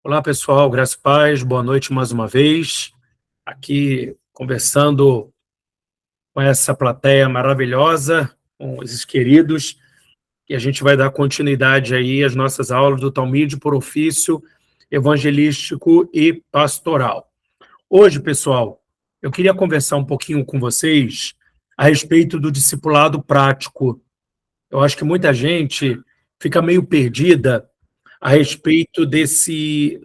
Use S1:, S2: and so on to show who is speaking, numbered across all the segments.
S1: Olá, pessoal, graça e paz, boa noite mais uma vez. Aqui conversando com essa plateia maravilhosa, com esses queridos, e a gente vai dar continuidade aí às nossas aulas do Talmide por ofício evangelístico e pastoral. Hoje, pessoal, eu queria conversar um pouquinho com vocês a respeito do discipulado prático. Eu acho que muita gente fica meio perdida a respeito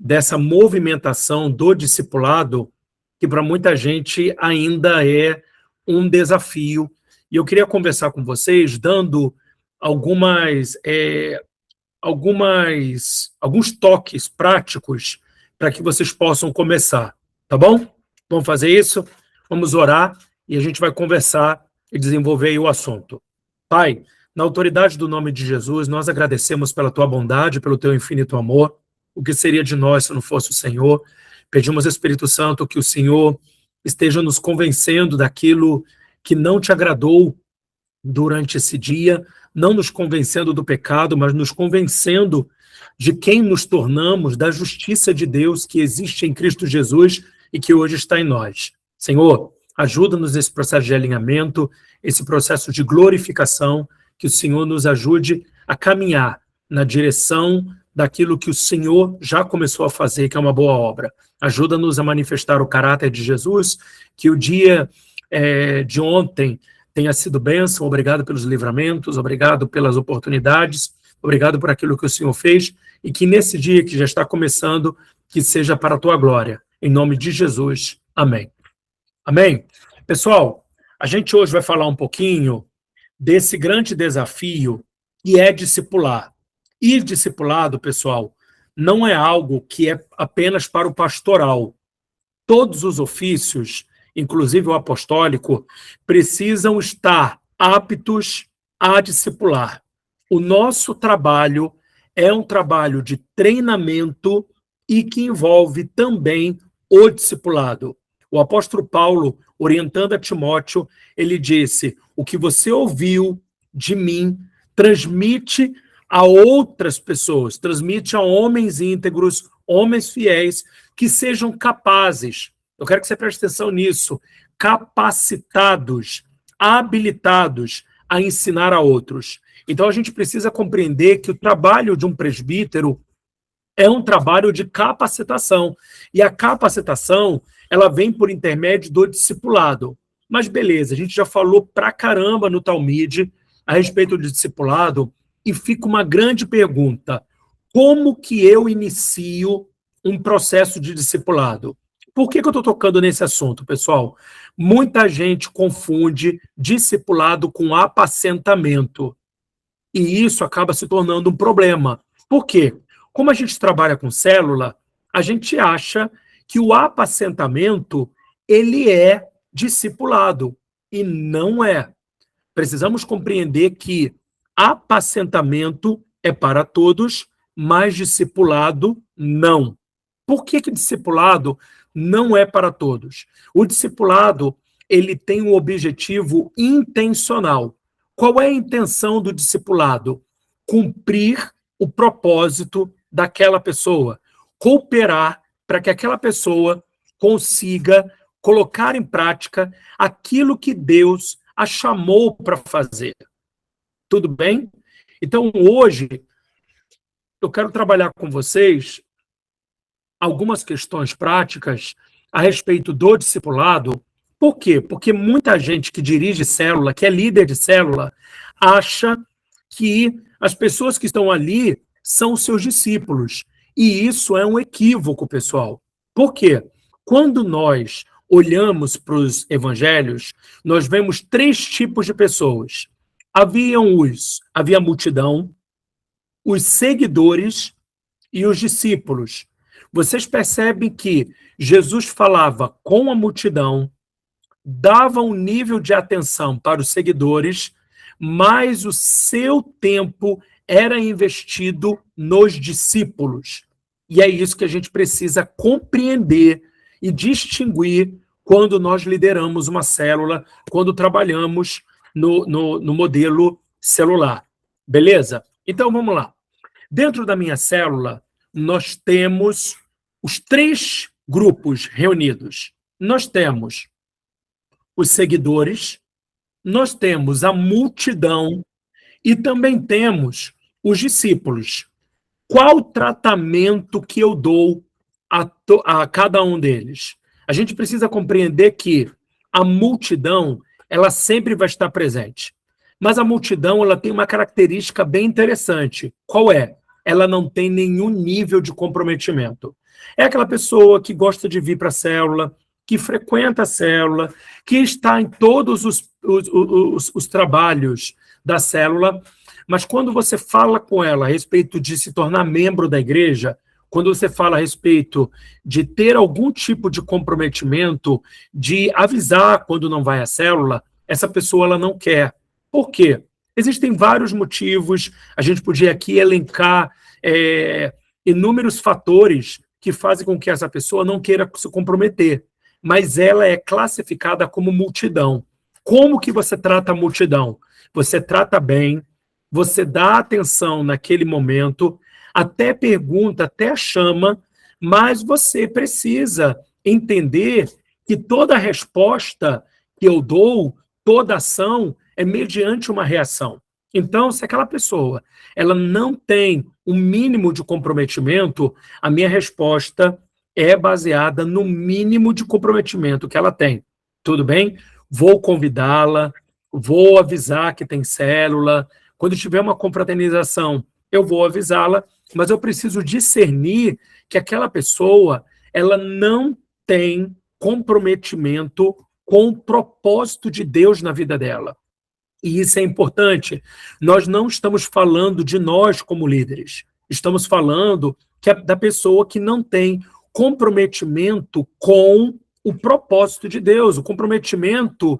S1: dessa movimentação do discipulado, que para muita gente ainda é um desafio. E eu queria conversar com vocês, dando alguns toques práticos para que vocês possam começar, tá bom? Vamos fazer isso? Vamos orar e a gente vai conversar e desenvolver aí o assunto. Pai, na autoridade do nome de Jesus, nós agradecemos pela tua bondade, pelo teu infinito amor. O que seria de nós se não fosse o Senhor? Pedimos, Espírito Santo, que o Senhor esteja nos convencendo daquilo que não te agradou durante esse dia, não nos convencendo do pecado, mas nos convencendo de quem nos tornamos, da justiça de Deus que existe em Cristo Jesus e que hoje está em nós. Senhor, ajuda-nos nesse processo de alinhamento, esse processo de glorificação, que o Senhor nos ajude a caminhar na direção daquilo que o Senhor já começou a fazer, que é uma boa obra. Ajuda-nos a manifestar o caráter de Jesus, que o dia de ontem tenha sido bênção. Obrigado pelos livramentos, obrigado pelas oportunidades, obrigado por aquilo que o Senhor fez, e que nesse dia que já está começando, que seja para a tua glória. Em nome de Jesus. Amém. Amém? Pessoal, a gente hoje vai falar um pouquinho desse grande desafio que é discipular. E discipulado, pessoal, não é algo que é apenas para o pastoral. Todos os ofícios, inclusive o apostólico, precisam estar aptos a discipular. O nosso trabalho é um trabalho de treinamento e que envolve também o discipulado. O apóstolo Paulo, orientando a Timóteo, ele disse: o que você ouviu de mim, transmite a outras pessoas, transmite a homens íntegros, homens fiéis, que sejam capazes, eu quero que você preste atenção nisso, capacitados, habilitados a ensinar a outros. Então a gente precisa compreender que o trabalho de um presbítero é um trabalho de capacitação. E a capacitação, ela vem por intermédio do discipulado. Mas beleza, a gente já falou pra caramba no Talmide a respeito do discipulado, e fica uma grande pergunta: como que eu inicio um processo de discipulado? Por que eu estou tocando nesse assunto, pessoal? Muita gente confunde discipulado com apacentamento, e isso acaba se tornando um problema. Por quê? Como a gente trabalha com célula, a gente acha que o apacentamento ele é discipulado, e não é. Precisamos compreender que apacentamento é para todos, mas discipulado não. Por que discipulado não é para todos? O discipulado, ele tem um objetivo intencional. Qual é a intenção do discipulado? Cumprir o propósito daquela pessoa, cooperar para que aquela pessoa consiga colocar em prática aquilo que Deus a chamou para fazer. Tudo bem? Então, hoje, eu quero trabalhar com vocês algumas questões práticas a respeito do discipulado. Por quê? Porque muita gente que dirige célula, que é líder de célula, acha que as pessoas que estão ali são seus discípulos. E isso é um equívoco, pessoal. Por quê? Quando nós olhamos para os evangelhos, nós vemos três tipos de pessoas. Havia a multidão, os seguidores e os discípulos. Vocês percebem que Jesus falava com a multidão, dava um nível de atenção para os seguidores, mas o seu tempo era investido nos discípulos. E é isso que a gente precisa compreender e distinguir quando nós lideramos uma célula, quando trabalhamos no modelo celular. Beleza? Então, vamos lá. Dentro da minha célula, nós temos os 3 grupos reunidos. Nós temos os seguidores, nós temos a multidão e também temos os discípulos. Qual o tratamento que eu dou a cada um deles? A gente precisa compreender que a multidão, ela sempre vai estar presente. Mas a multidão, ela tem uma característica bem interessante. Qual é? Ela não tem nenhum nível de comprometimento. É aquela pessoa que gosta de vir para a célula, que frequenta a célula, que está em todos os trabalhos da célula, mas quando você fala com ela a respeito de se tornar membro da igreja, quando você fala a respeito de ter algum tipo de comprometimento, de avisar quando não vai à célula, essa pessoa ela não quer. Por quê? Existem vários motivos, a gente podia aqui elencar inúmeros fatores que fazem com que essa pessoa não queira se comprometer, mas ela é classificada como multidão. Como que você trata a multidão? Você trata bem, você dá atenção naquele momento, até pergunta, até chama, mas você precisa entender que toda resposta que eu dou, toda ação, é mediante uma reação. Então, se aquela pessoa ela não tem um mínimo de comprometimento, a minha resposta é baseada no mínimo de comprometimento que ela tem. Tudo bem? Vou convidá-la, vou avisar que tem célula. Quando tiver uma confraternização, eu vou avisá-la, mas eu preciso discernir que aquela pessoa ela não tem comprometimento com o propósito de Deus na vida dela. E isso é importante. Nós não estamos falando de nós como líderes. Estamos falando da pessoa que não tem comprometimento com o propósito de Deus. O comprometimento,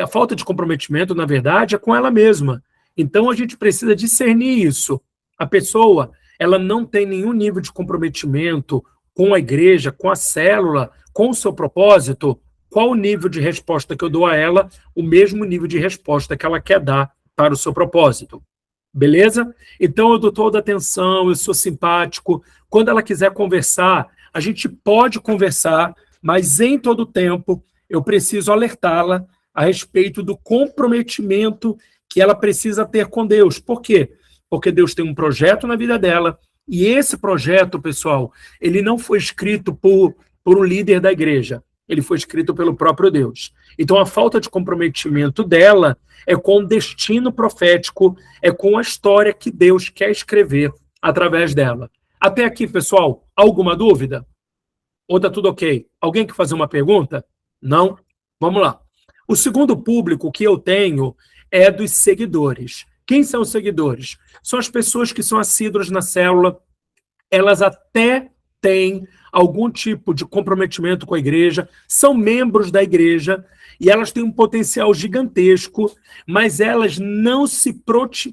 S1: a falta de comprometimento, na verdade, é com ela mesma. Então, a gente precisa discernir isso. A pessoa, ela não tem nenhum nível de comprometimento com a igreja, com a célula, com o seu propósito. Qual o nível de resposta que eu dou a ela? O mesmo nível de resposta que ela quer dar para o seu propósito. Beleza? Então, eu dou toda a atenção, eu sou simpático. Quando ela quiser conversar, a gente pode conversar, mas em todo tempo eu preciso alertá-la a respeito do comprometimento que ela precisa ter com Deus. Por quê? Porque Deus tem um projeto na vida dela, e esse projeto, pessoal, ele não foi escrito por um líder da igreja. Ele foi escrito pelo próprio Deus. Então, a falta de comprometimento dela é com o destino profético, é com a história que Deus quer escrever através dela. Até aqui, pessoal, alguma dúvida? Ou está tudo ok? Alguém quer fazer uma pergunta? Não? Vamos lá. O segundo público que eu tenho é dos seguidores. Quem são os seguidores? São as pessoas que são assíduas na célula, elas até têm algum tipo de comprometimento com a igreja, são membros da igreja, e elas têm um potencial gigantesco, mas elas não se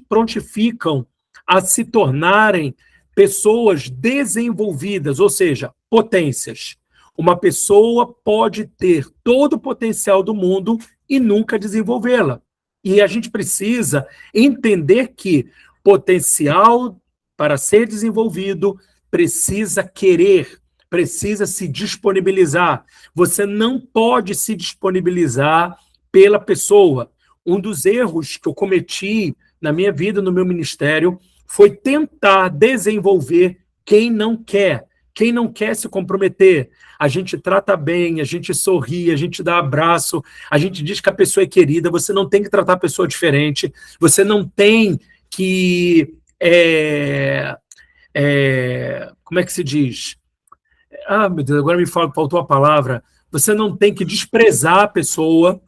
S1: prontificam a se tornarem pessoas desenvolvidas, ou seja, potências. Uma pessoa pode ter todo o potencial do mundo e nunca desenvolvê-la. E a gente precisa entender que potencial para ser desenvolvido precisa querer, precisa se disponibilizar. Você não pode se disponibilizar pela pessoa. Um dos erros que eu cometi na minha vida, no meu ministério, foi tentar desenvolver quem não quer se comprometer. A gente trata bem, a gente sorri, a gente dá abraço, a gente diz que a pessoa é querida, você não tem que tratar a pessoa diferente, você não tem que... como é que se diz? Ah, meu Deus, agora faltou a palavra. Você não tem que desprezar a pessoa.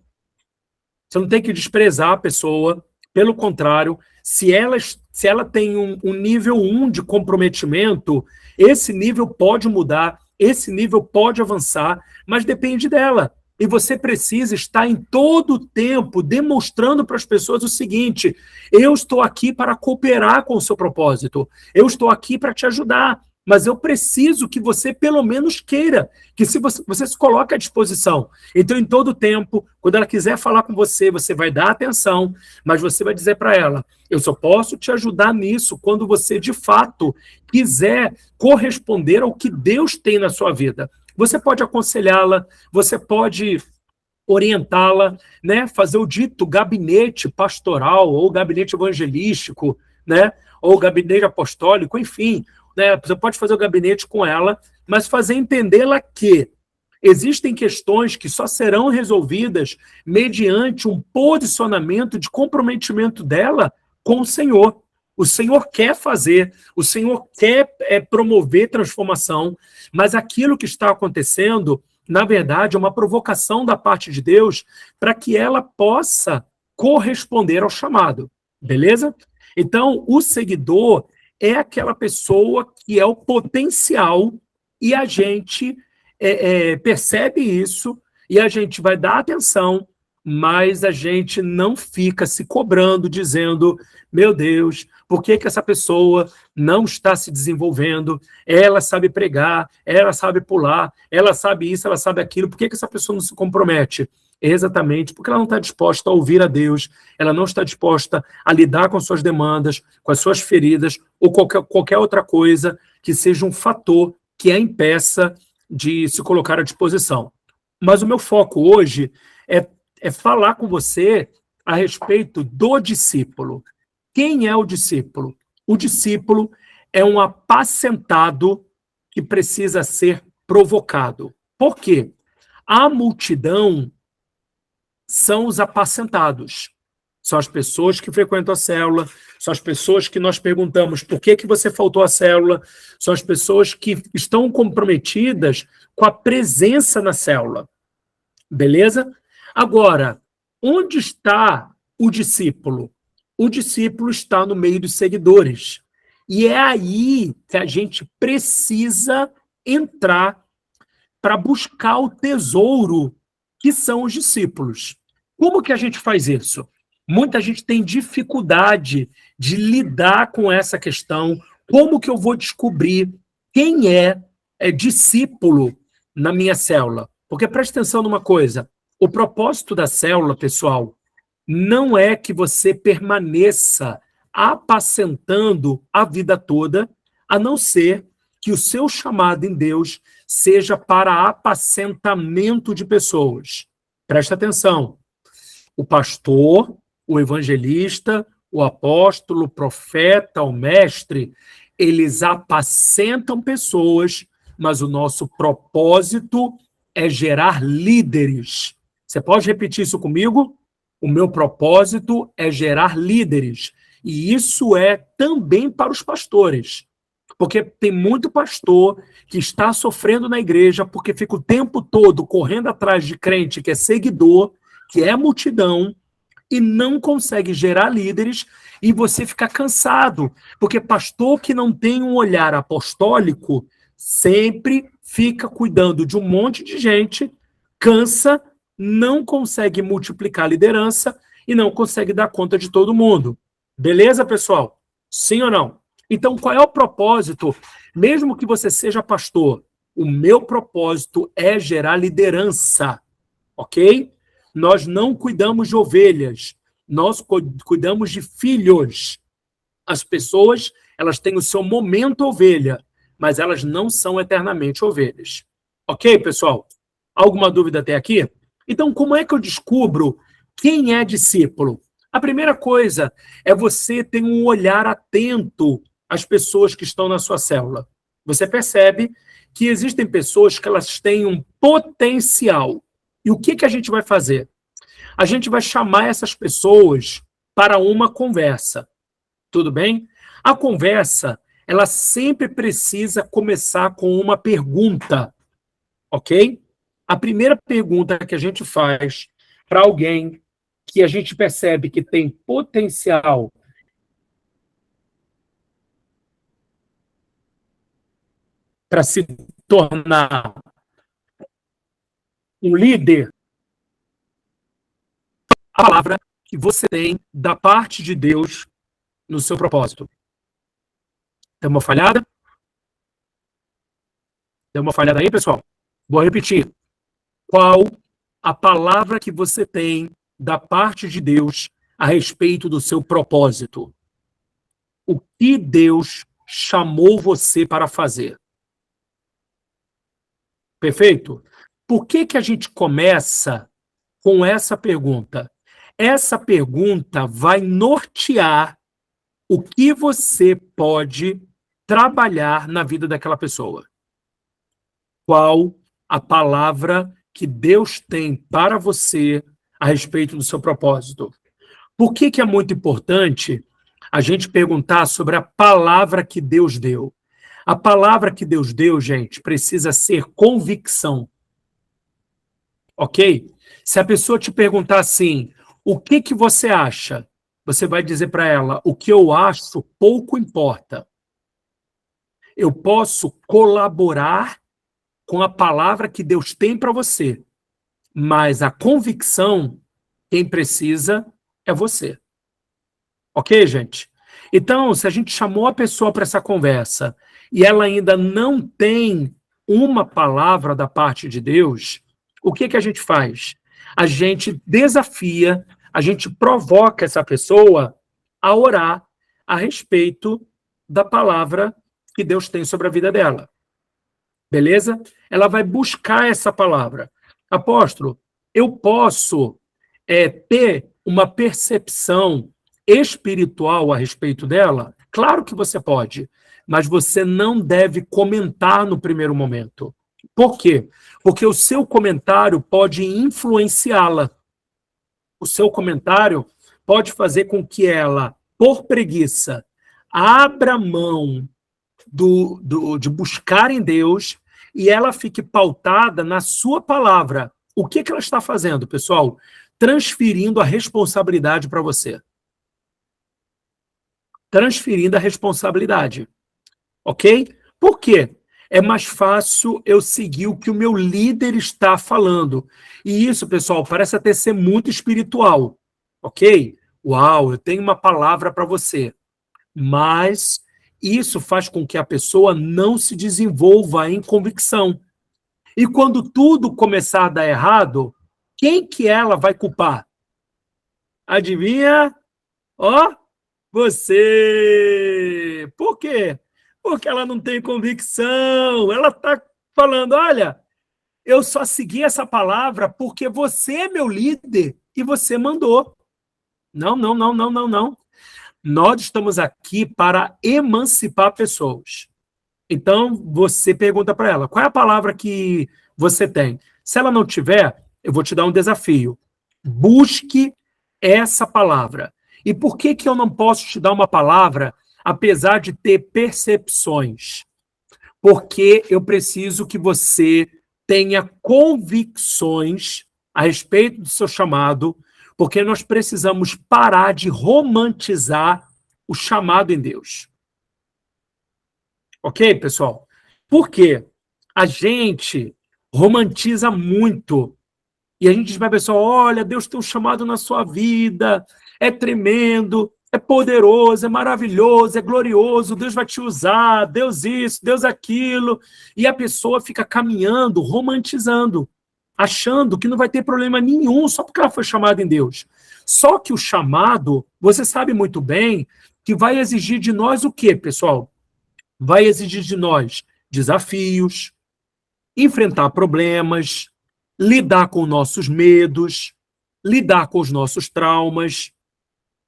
S1: Você não tem que desprezar a pessoa. Pelo contrário, se ela tem um nível 1 de comprometimento, esse nível pode mudar, esse nível pode avançar, mas depende dela. E você precisa estar em todo o tempo demonstrando para as pessoas o seguinte: eu estou aqui para cooperar com o seu propósito, eu estou aqui para te ajudar. mas eu preciso que você pelo menos queira, que se você se coloque à disposição. Então, em todo tempo, quando ela quiser falar com você, você vai dar atenção, mas você vai dizer para ela, eu só posso te ajudar nisso quando você, de fato, quiser corresponder ao que Deus tem na sua vida. Você pode aconselhá-la, você pode orientá-la, né, fazer o dito gabinete pastoral ou gabinete evangelístico, né, ou gabinete apostólico, enfim, né, você pode fazer o gabinete com ela, mas fazer entendê-la que existem questões que só serão resolvidas mediante um posicionamento de comprometimento dela com o Senhor. O Senhor quer fazer, o Senhor quer promover transformação, mas aquilo que está acontecendo, na verdade, é uma provocação da parte de Deus para que ela possa corresponder ao chamado, beleza? Então, o seguidor é aquela pessoa que é o potencial e a gente percebe isso e a gente vai dar atenção, mas a gente não fica se cobrando, dizendo, meu Deus, por que essa pessoa não está se desenvolvendo? Ela sabe pregar, ela sabe pular, ela sabe isso, ela sabe aquilo, por que essa pessoa não se compromete? Exatamente porque ela não está disposta a ouvir a Deus, ela não está disposta a lidar com suas demandas, com as suas feridas, ou qualquer outra coisa que seja um fator que a impeça de se colocar à disposição. Mas o meu foco hoje é falar com você a respeito do discípulo. Quem é o discípulo? O discípulo é um apacentado que precisa ser provocado. Por quê? A multidão são os apacentados. São as pessoas que frequentam a célula, são as pessoas que nós perguntamos por que você faltou à célula, são as pessoas que estão comprometidas com a presença na célula. Beleza? Agora, onde está o discípulo? O discípulo está no meio dos seguidores. E é aí que a gente precisa entrar para buscar o tesouro que são os discípulos. Como que a gente faz isso? Muita gente tem dificuldade de lidar com essa questão. Como que eu vou descobrir quem é discípulo na minha célula? Porque preste atenção numa coisa, o propósito da célula, pessoal, não é que você permaneça apacentando a vida toda, a não ser que o seu chamado em Deus seja para apacentamento de pessoas. Presta atenção. O pastor, o evangelista, o apóstolo, o profeta, o mestre, eles apacentam pessoas, mas o nosso propósito é gerar líderes. Você pode repetir isso comigo? O meu propósito é gerar líderes. E isso é também para os pastores. Porque tem muito pastor que está sofrendo na igreja porque fica o tempo todo correndo atrás de crente que é seguidor, que é multidão, e não consegue gerar líderes, e você fica cansado. Porque pastor que não tem um olhar apostólico sempre fica cuidando de um monte de gente, cansa, não consegue multiplicar a liderança e não consegue dar conta de todo mundo. Beleza, pessoal? Sim ou não? Então, qual é o propósito? Mesmo que você seja pastor, o meu propósito é gerar liderança, ok? Nós não cuidamos de ovelhas, nós cuidamos de filhos. As pessoas, elas têm o seu momento ovelha, mas elas não são eternamente ovelhas. Ok, pessoal? Alguma dúvida até aqui? Então, como é que eu descubro quem é discípulo? A primeira coisa é você ter um olhar atento às pessoas que estão na sua célula. Você percebe que existem pessoas que elas têm um potencial. E o que a gente vai fazer? A gente vai chamar essas pessoas para uma conversa. Tudo bem? A conversa, ela sempre precisa começar com uma pergunta, ok? A primeira pergunta que a gente faz para alguém que a gente percebe que tem potencial para se tornar um líder, a palavra que você tem da parte de Deus no seu propósito. Tem uma falhada? Deu uma falhada aí, pessoal? Vou repetir. Qual a palavra que você tem da parte de Deus a respeito do seu propósito? O que Deus chamou você para fazer? Perfeito? Por que que a gente começa com essa pergunta? Essa pergunta vai nortear o que você pode trabalhar na vida daquela pessoa. Qual a palavra que Deus tem para você a respeito do seu propósito? Por que que é muito importante a gente perguntar sobre a palavra que Deus deu? A palavra que Deus deu, gente, precisa ser convicção. Ok? Se a pessoa te perguntar assim, o que que você acha? Você vai dizer para ela, o que eu acho pouco importa. Eu posso colaborar com a palavra que Deus tem para você, mas a convicção, quem precisa é você. Ok, gente? Então, se a gente chamou a pessoa para essa conversa e ela ainda não tem uma palavra da parte de Deus, o que que a gente faz? A gente desafia, a gente provoca essa pessoa a orar a respeito da palavra que Deus tem sobre a vida dela. Beleza? Ela vai buscar essa palavra. Apóstolo, eu posso ter uma percepção espiritual a respeito dela? Claro que você pode, mas você não deve comentar no primeiro momento. Por quê? Porque o seu comentário pode influenciá-la. O seu comentário pode fazer com que ela, por preguiça, abra mão de buscar em Deus e ela fique pautada na sua palavra. O que que ela está fazendo, pessoal? Transferindo a responsabilidade para você. Transferindo a responsabilidade. Ok? Por quê? É mais fácil eu seguir o que o meu líder está falando. E isso, pessoal, parece até ser muito espiritual. Ok? Uau, eu tenho uma palavra para você. Mas isso faz com que a pessoa não se desenvolva em convicção. E quando tudo começar a dar errado, quem que ela vai culpar? Adivinha? Ó, você! Por quê? Porque ela não tem convicção. Ela está falando, olha, eu só segui essa palavra porque você é meu líder e você mandou. Não, não, não, não, não, não. Nós estamos aqui para emancipar pessoas. Então, você pergunta para ela, qual é a palavra que você tem? Se ela não tiver, eu vou te dar um desafio. Busque essa palavra. E por que que eu não posso te dar uma palavra, apesar de ter percepções? Porque eu preciso que você tenha convicções a respeito do seu chamado, porque nós precisamos parar de romantizar o chamado em Deus. Ok, pessoal? Por quê? A gente romantiza muito. E a gente diz para a pessoa, olha, Deus tem um chamado na sua vida, é tremendo, é poderoso, é maravilhoso, é glorioso, Deus vai te usar, Deus isso, Deus aquilo. E a pessoa fica caminhando, romantizando, achando que não vai ter problema nenhum só porque ela foi chamada em Deus. Só que o chamado, você sabe muito bem, que vai exigir de nós o quê, pessoal? Vai exigir de nós desafios, enfrentar problemas, lidar com nossos medos, lidar com os nossos traumas.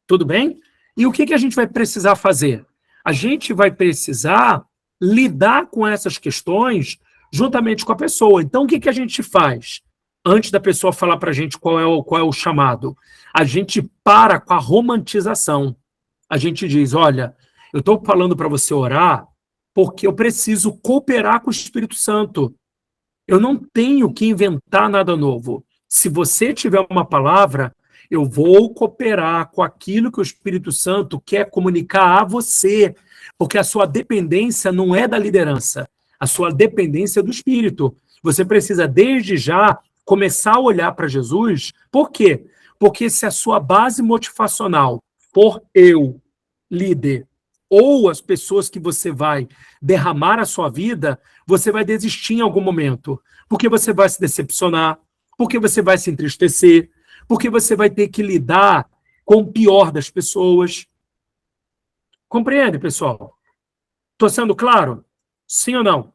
S1: Tudo bem? E o que que a gente vai precisar fazer? A gente vai precisar lidar com essas questões juntamente com a pessoa. Então, o que que a gente faz? Antes da pessoa falar para a gente qual é o chamado, a gente para com a romantização. A gente diz, olha, eu estou falando para você orar porque eu preciso cooperar com o Espírito Santo. Eu não tenho que inventar nada novo. Se você tiver uma palavra, eu vou cooperar com aquilo que o Espírito Santo quer comunicar a você, porque a sua dependência não é da liderança, a sua dependência é do Espírito. Você precisa, desde já, começar a olhar para Jesus. Por quê? Porque se a sua base motivacional for eu, líder, ou as pessoas que você vai derramar a sua vida, você vai desistir em algum momento, porque você vai se decepcionar, porque você vai se entristecer, porque você vai ter que lidar com o pior das pessoas. Compreende, pessoal? Estou sendo claro? Sim ou não?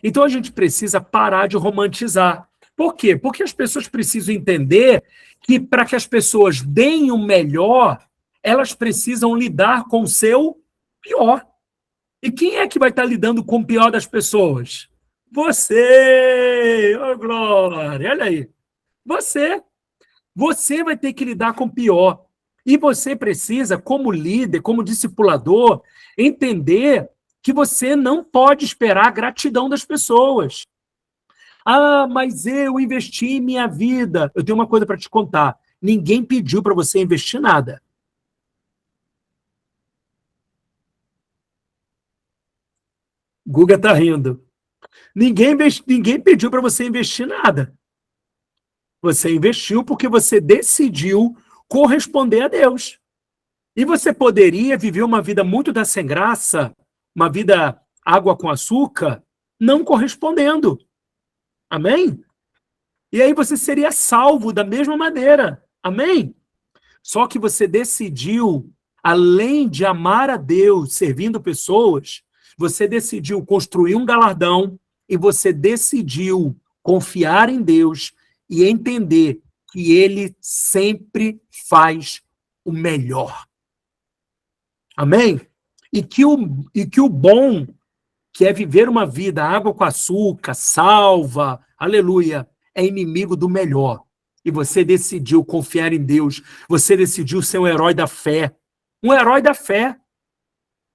S1: Então a gente precisa parar de romantizar. Por quê? Porque as pessoas precisam entender que para que as pessoas deem o melhor, elas precisam lidar com o seu pior. E quem é que vai estar lidando com o pior das pessoas? Você! Ô, Glória! Olha aí. Você. Você vai ter que lidar com o pior. E você precisa, como líder, como discipulador, entender que você não pode esperar a gratidão das pessoas. Ah, mas eu investi em minha vida. Eu tenho uma coisa para te contar. Ninguém pediu para você investir nada. Guga está rindo. Ninguém pediu para você investir nada. Você investiu porque você decidiu corresponder a Deus. E você poderia viver uma vida muito da sem graça, uma vida água com açúcar, não correspondendo. Amém? E aí você seria salvo da mesma maneira. Amém? Só que você decidiu, além de amar a Deus servindo pessoas, você decidiu construir um galardão e você decidiu confiar em Deus e entender que Ele sempre faz o melhor. Amém? E que o bom, que é viver uma vida água com açúcar, salva, aleluia, é inimigo do melhor. E você decidiu confiar em Deus, você decidiu ser um herói da fé. Um herói da fé.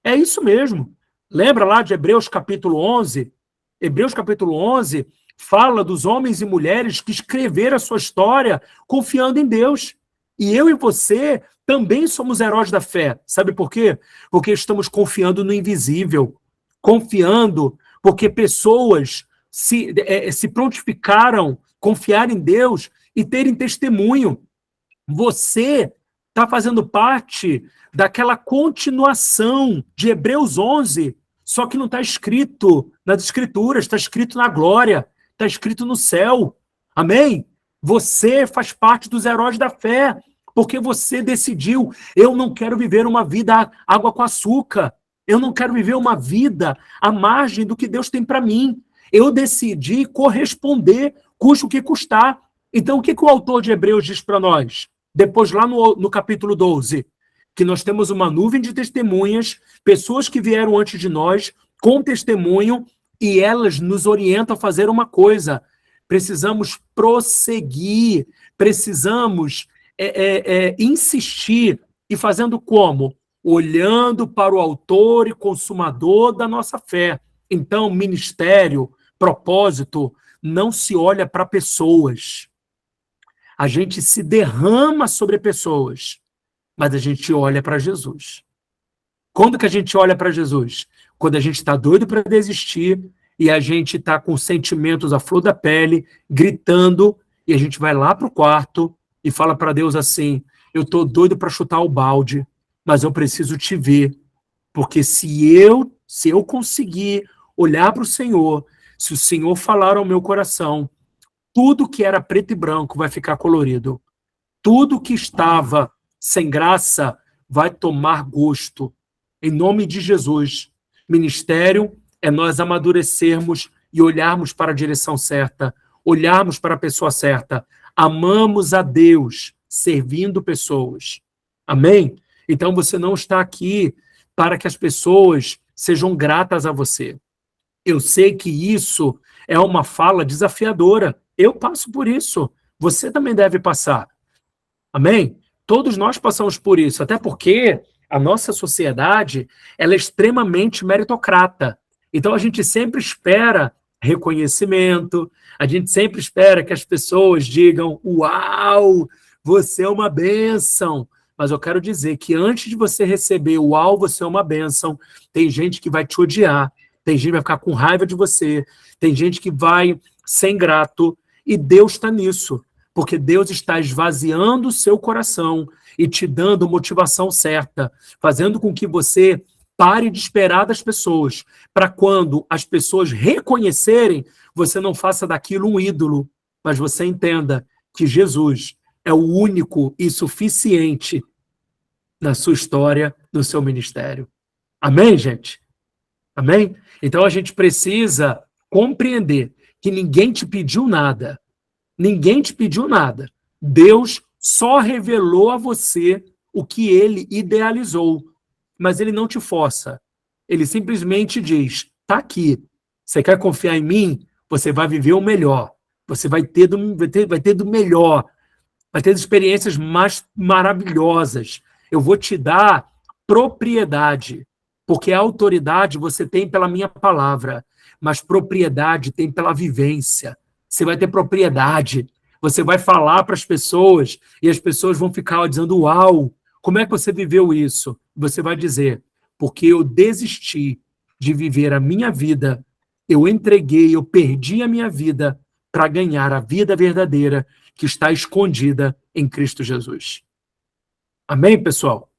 S1: É isso mesmo. Lembra lá de Hebreus capítulo 11? Hebreus capítulo 11 fala dos homens e mulheres que escreveram a sua história confiando em Deus. E eu e você também somos heróis da fé. Sabe por quê? Porque estamos confiando no invisível. Confiando porque pessoas se prontificaram confiar em Deus e terem testemunho. Você está fazendo parte daquela continuação de Hebreus 11, só que não está escrito nas Escrituras, está escrito na glória, está escrito no céu. Amém? Você faz parte dos heróis da fé, porque você decidiu, eu não quero viver uma vida água com açúcar, eu não quero viver uma vida à margem do que Deus tem para mim. Eu decidi corresponder, custe o que custar. Então, o que o autor de Hebreus diz para nós? Depois, lá no capítulo 12, que nós temos uma nuvem de testemunhas, pessoas que vieram antes de nós, com testemunho, e elas nos orientam a fazer uma coisa. Precisamos prosseguir, precisamos insistir. E fazendo como? Olhando para o autor e consumador da nossa fé. Então, ministério, propósito, não se olha para pessoas. A gente se derrama sobre pessoas, mas a gente olha para Jesus. Quando que a gente olha para Jesus? Quando a gente está doido para desistir e a gente está com sentimentos à flor da pele, gritando, e a gente vai lá para o quarto e fala para Deus assim, eu estou doido para chutar o balde, mas eu preciso te ver, porque se eu conseguir olhar para o Senhor, se o Senhor falar ao meu coração, tudo que era preto e branco vai ficar colorido. Tudo que estava sem graça vai tomar gosto. Em nome de Jesus. Ministério é nós amadurecermos e olharmos para a direção certa, olharmos para a pessoa certa. Amamos a Deus servindo pessoas. Amém? Então você não está aqui para que as pessoas sejam gratas a você. Eu sei que isso é uma fala desafiadora. Eu passo por isso. Você também deve passar. Amém? Todos nós passamos por isso, até porque a nossa sociedade ela é extremamente meritocrata. Então a gente sempre espera reconhecimento, a gente sempre espera que as pessoas digam, uau, você é uma bênção. Mas eu quero dizer que antes de você receber uau, você é uma bênção, tem gente que vai te odiar, tem gente que vai ficar com raiva de você, tem gente que vai ser ingrato, e Deus está nisso, porque Deus está esvaziando o seu coração e te dando motivação certa, fazendo com que você Pare de esperar das pessoas, para quando as pessoas reconhecerem, você não faça daquilo um ídolo, mas você entenda que Jesus é o único e suficiente na sua história, no seu ministério. Amém, gente? Amém? Então a gente precisa compreender que ninguém te pediu nada. Ninguém te pediu nada. Deus só revelou a você o que ele idealizou. Mas ele não te força. Ele simplesmente diz, tá aqui. Você quer confiar em mim? Você vai viver o melhor. Você vai ter do melhor. Vai ter experiências mais maravilhosas. Eu vou te dar propriedade. Porque a autoridade você tem pela minha palavra. Mas propriedade tem pela vivência. Você vai ter propriedade. Você vai falar para as pessoas e as pessoas vão ficar dizendo, uau, como é que você viveu isso? Você vai dizer, porque eu desisti de viver a minha vida, eu entreguei, eu perdi a minha vida para ganhar a vida verdadeira que está escondida em Cristo Jesus. Amém, pessoal?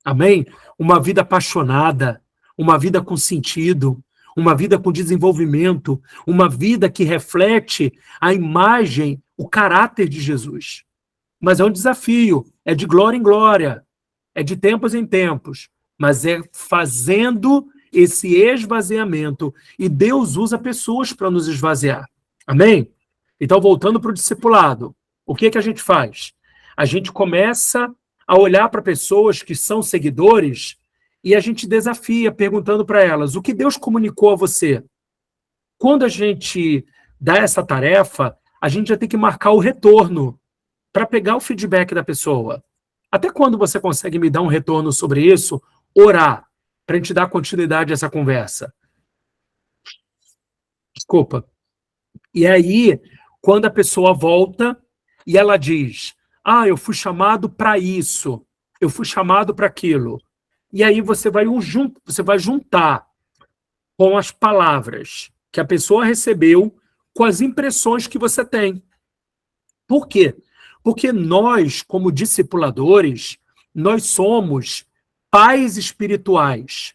S1: Amém? Uma vida apaixonada, uma vida com sentido, uma vida com desenvolvimento, uma vida que reflete a imagem, o caráter de Jesus. Mas é um desafio, é de glória em glória, é de tempos em tempos, mas é fazendo esse esvaziamento, e Deus usa pessoas para nos esvaziar. Amém? Então, voltando para o discipulado, o que a gente faz? A gente começa a olhar para pessoas que são seguidores e a gente desafia, perguntando para elas, o que Deus comunicou a você? Quando a gente dá essa tarefa, a gente já tem que marcar o retorno para pegar o feedback da pessoa. Até quando você consegue me dar um retorno sobre isso? Orar, para a gente dar continuidade a essa conversa. Desculpa. E aí, quando a pessoa volta e ela diz, eu fui chamado para isso, eu fui chamado para aquilo. E aí você vai juntar com as palavras que a pessoa recebeu com as impressões que você tem. Por quê? Porque nós, como discipuladores, nós somos pais espirituais,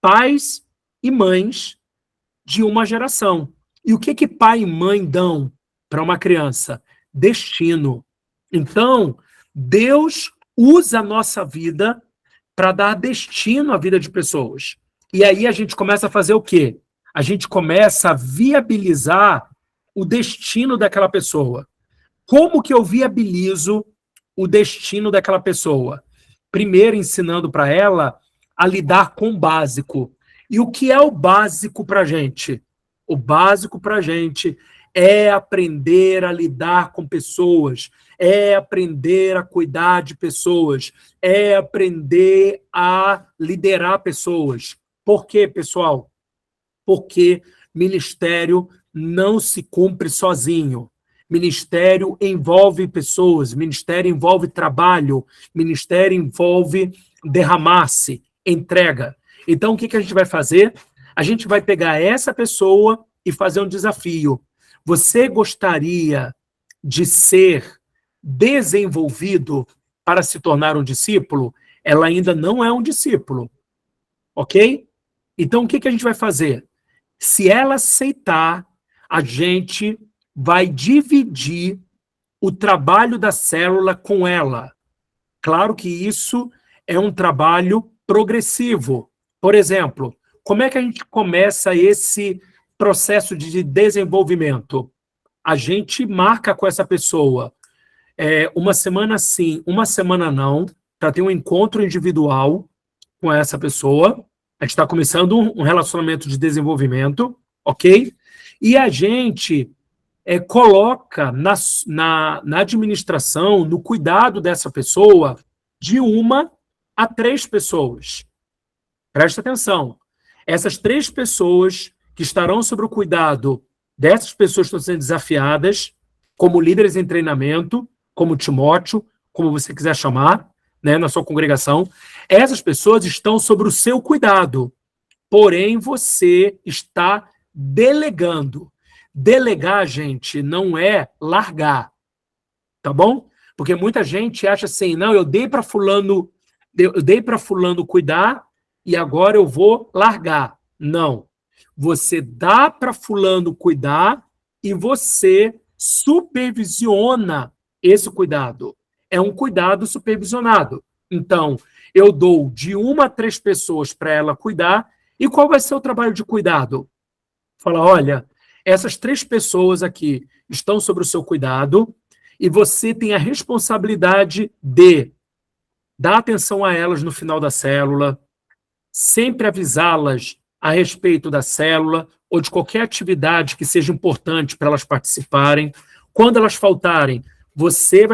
S1: pais e mães de uma geração. E o que pai e mãe dão para uma criança? Destino. Então, Deus usa a nossa vida para dar destino à vida de pessoas. E aí a gente começa a fazer o quê? A gente começa a viabilizar o destino daquela pessoa. Como que eu viabilizo o destino daquela pessoa? Primeiro, ensinando para ela a lidar com o básico. E o que é o básico para a gente? O básico para a gente é aprender a lidar com pessoas, é aprender a cuidar de pessoas, é aprender a liderar pessoas. Por quê, pessoal? Porque ministério não se cumpre sozinho. Ministério envolve pessoas, ministério envolve trabalho, ministério envolve derramar-se, entrega. Então, o que a gente vai fazer? A gente vai pegar essa pessoa e fazer um desafio. Você gostaria de ser desenvolvido para se tornar um discípulo? Ela ainda não é um discípulo, ok? Então, o que a gente vai fazer? Se ela aceitar, a gente vai dividir o trabalho da célula com ela. Claro que isso é um trabalho progressivo. Por exemplo, como é que a gente começa esse processo de desenvolvimento? A gente marca com essa pessoa uma semana sim, uma semana não, para ter um encontro individual com essa pessoa. A gente está começando um relacionamento de desenvolvimento, ok? E a gente coloca na administração, no cuidado dessa pessoa, de 1 a 3 pessoas. Presta atenção. Essas 3 pessoas que estarão sob o cuidado dessas pessoas que estão sendo desafiadas, como líderes em treinamento, como Timóteo, como você quiser chamar, né, na sua congregação, essas pessoas estão sob o seu cuidado. Porém, você está delegando. Delegar, gente, não é largar, tá bom? Porque muita gente acha assim, não, eu dei para fulano cuidar e agora eu vou largar. Não. Você dá para fulano cuidar e você supervisiona esse cuidado. É um cuidado supervisionado. Então, eu dou de 1 a 3 pessoas para ela cuidar. E qual vai ser o trabalho de cuidado? Fala, olha, essas 3 pessoas aqui estão sob o seu cuidado e você tem a responsabilidade de dar atenção a elas no final da célula, sempre avisá-las a respeito da célula ou de qualquer atividade que seja importante para elas participarem. Quando elas faltarem, você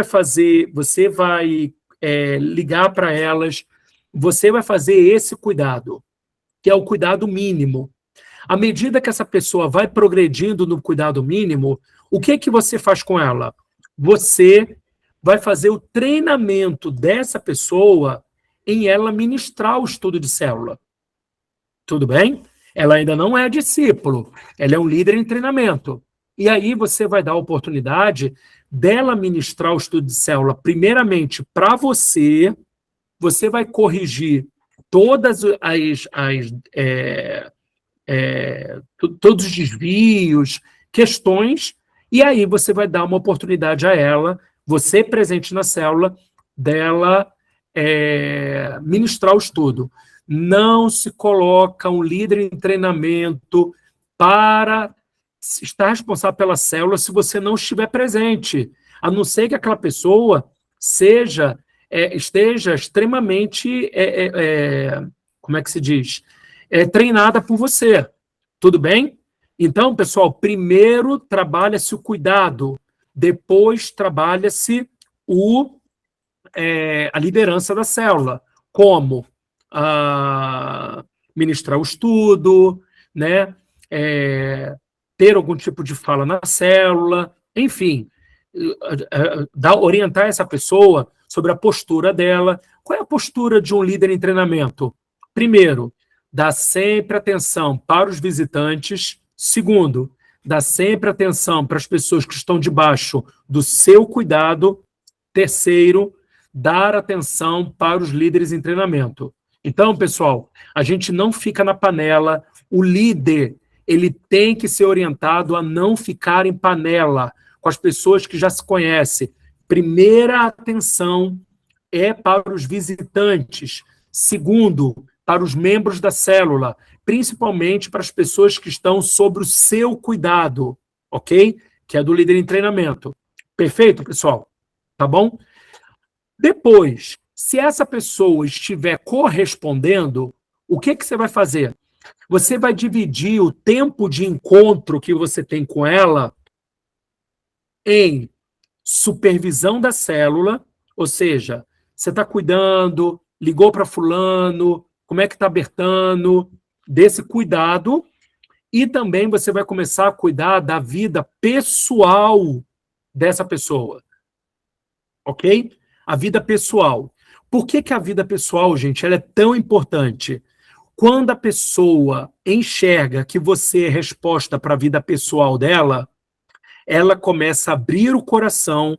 S1: vai ligar para elas, você vai fazer esse cuidado, que é o cuidado mínimo. À medida que essa pessoa vai progredindo no cuidado mínimo, o que você faz com ela? Você vai fazer o treinamento dessa pessoa em ela ministrar o estudo de célula. Tudo bem? Ela ainda não é discípulo, ela é um líder em treinamento. E aí você vai dar a oportunidade dela ministrar o estudo de célula, primeiramente para você, você vai corrigir todas todos os desvios, questões, e aí você vai dar uma oportunidade a ela, você presente na célula, dela ministrar o estudo. Não se coloca um líder em treinamento para estar responsável pela célula se você não estiver presente, a não ser que aquela pessoa esteja extremamente, como é que se diz? Treinada por você. Tudo bem? Então, pessoal, primeiro trabalha-se o cuidado, depois trabalha-se a liderança da célula. Como? Ministrar o estudo, né? Ter algum tipo de fala na célula, enfim, orientar essa pessoa sobre a postura dela. Qual é a postura de um líder em treinamento? Primeiro, dá sempre atenção para os visitantes. Segundo, dá sempre atenção para as pessoas que estão debaixo do seu cuidado. Terceiro, dar atenção para os líderes em treinamento. Então, pessoal, a gente não fica na panela. O líder, ele tem que ser orientado a não ficar em panela com as pessoas que já se conhecem. Primeira atenção é para os visitantes. Segundo, para os membros da célula, principalmente para as pessoas que estão sob o seu cuidado, ok? Que é do líder em treinamento. Perfeito, pessoal? Tá bom? Depois, se essa pessoa estiver correspondendo, o que você vai fazer? Você vai dividir o tempo de encontro que você tem com ela em supervisão da célula, ou seja, você está cuidando, ligou para fulano, como é que está Bertano, desse cuidado, e também você vai começar a cuidar da vida pessoal dessa pessoa. Ok? A vida pessoal. Por que a vida pessoal, gente, ela é tão importante? Quando a pessoa enxerga que você é resposta para a vida pessoal dela, ela começa a abrir o coração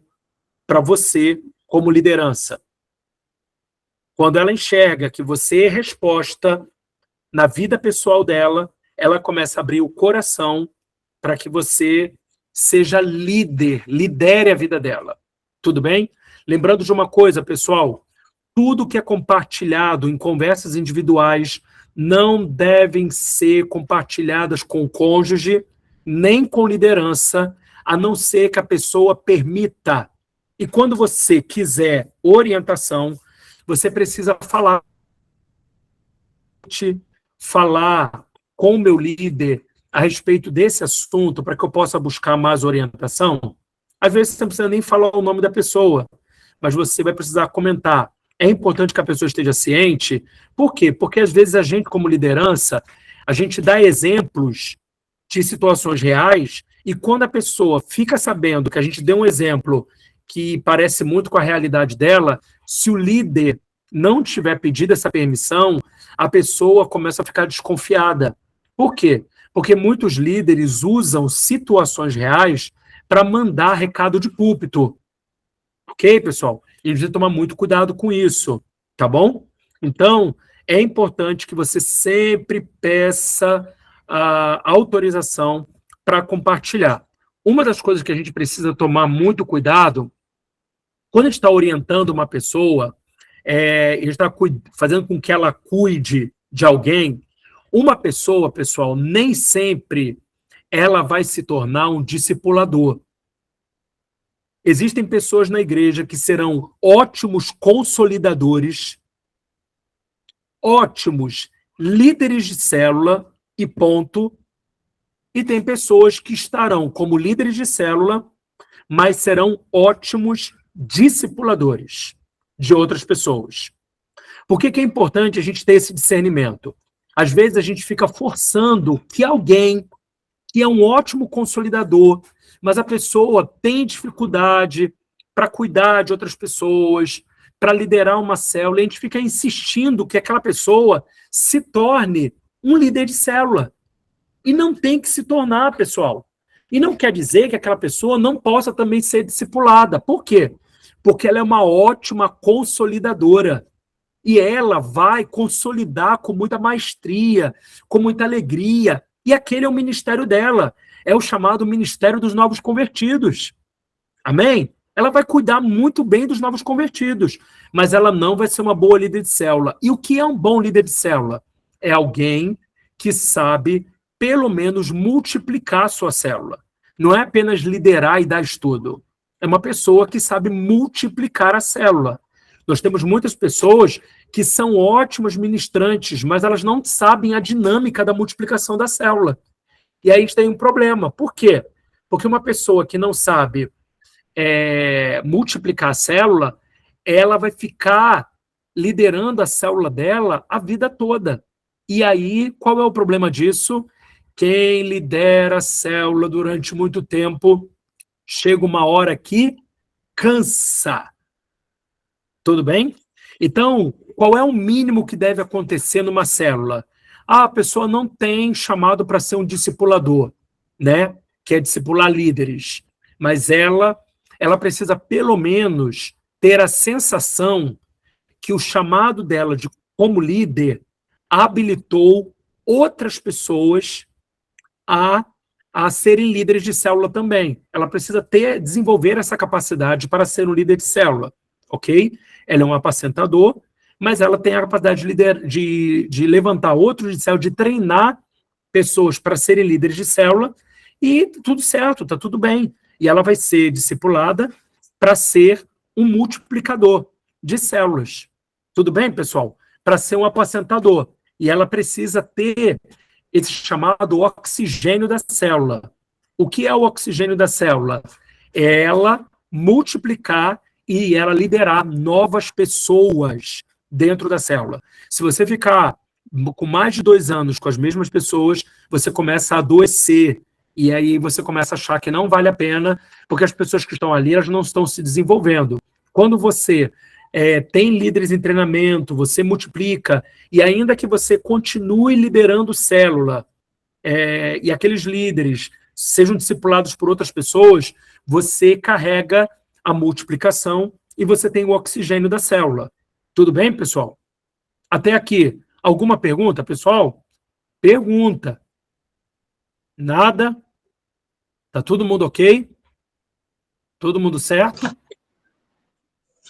S1: para você como liderança. Quando ela enxerga que você é resposta na vida pessoal dela, ela começa a abrir o coração para que você seja líder, lidere a vida dela. Tudo bem? Lembrando de uma coisa, pessoal, tudo que é compartilhado em conversas individuais não devem ser compartilhadas com o cônjuge, nem com liderança, a não ser que a pessoa permita. E quando você quiser orientação, você precisa falar com o meu líder a respeito desse assunto para que eu possa buscar mais orientação. Às vezes você não precisa nem falar o nome da pessoa, mas você vai precisar comentar. É importante que a pessoa esteja ciente. Por quê? Porque às vezes a gente, como liderança, a gente dá exemplos de situações reais e quando a pessoa fica sabendo que a gente deu um exemplo que parece muito com a realidade dela, se o líder não tiver pedido essa permissão, a pessoa começa a ficar desconfiada. Por quê? Porque muitos líderes usam situações reais para mandar recado de púlpito. Ok, pessoal? E a gente tem que tomar muito cuidado com isso, tá bom? Então, é importante que você sempre peça a autorização para compartilhar. Uma das coisas que a gente precisa tomar muito cuidado, quando a gente está orientando uma pessoa, a gente está fazendo com que ela cuide de alguém, uma pessoa, pessoal, nem sempre ela vai se tornar um discipulador. Existem pessoas na igreja que serão ótimos consolidadores, ótimos líderes de célula e ponto. E tem pessoas que estarão como líderes de célula, mas serão ótimos discipuladores de outras pessoas. Por que é importante a gente ter esse discernimento? Às vezes a gente fica forçando que alguém que é um ótimo consolidador, mas a pessoa tem dificuldade para cuidar de outras pessoas, para liderar uma célula, e a gente fica insistindo que aquela pessoa se torne um líder de célula. E não tem que se tornar, pessoal. E não quer dizer que aquela pessoa não possa também ser discipulada. Por quê? Porque ela é uma ótima consolidadora. E ela vai consolidar com muita maestria, com muita alegria. E aquele é o ministério dela. É o chamado ministério dos novos convertidos. Amém? Ela vai cuidar muito bem dos novos convertidos, mas ela não vai ser uma boa líder de célula. E o que é um bom líder de célula? É alguém que sabe, pelo menos, multiplicar a sua célula. Não é apenas liderar e dar estudo. É uma pessoa que sabe multiplicar a célula. Nós temos muitas pessoas que são ótimas ministrantes, mas elas não sabem a dinâmica da multiplicação da célula. E aí a gente tem um problema. Por quê? Porque uma pessoa que não sabe multiplicar a célula, ela vai ficar liderando a célula dela a vida toda. E aí, qual é o problema disso? Quem lidera a célula durante muito tempo, chega uma hora que cansa. Tudo bem? Então, qual é o mínimo que deve acontecer numa célula? A pessoa não tem chamado para ser um discipulador, né? Que é discipular líderes, mas ela precisa pelo menos ter a sensação que o chamado dela de como líder habilitou outras pessoas a serem líderes de célula também. Ela precisa desenvolver essa capacidade para ser um líder de célula, ok? Ela é um apacentador, mas ela tem a capacidade de levantar outros de célula, de treinar pessoas para serem líderes de célula, e tudo certo, está tudo bem. E ela vai ser discipulada para ser um multiplicador de células. Tudo bem, pessoal? Para ser um apacentador. E ela precisa ter esse chamado oxigênio da célula. O que é o oxigênio da célula? É ela multiplicar e ela liderar novas pessoas dentro da célula. Se você ficar com mais de 2 anos com as mesmas pessoas, você começa a adoecer. E aí você começa a achar que não vale a pena, porque as pessoas que estão ali, elas não estão se desenvolvendo. Quando você tem líderes em treinamento, você multiplica, e ainda que você continue liderando célula, e aqueles líderes sejam discipulados por outras pessoas, você carrega a multiplicação e você tem o oxigênio da célula. Tudo bem, pessoal? Até aqui. Alguma pergunta, pessoal? Pergunta. Nada? Tá todo mundo ok? Todo mundo certo?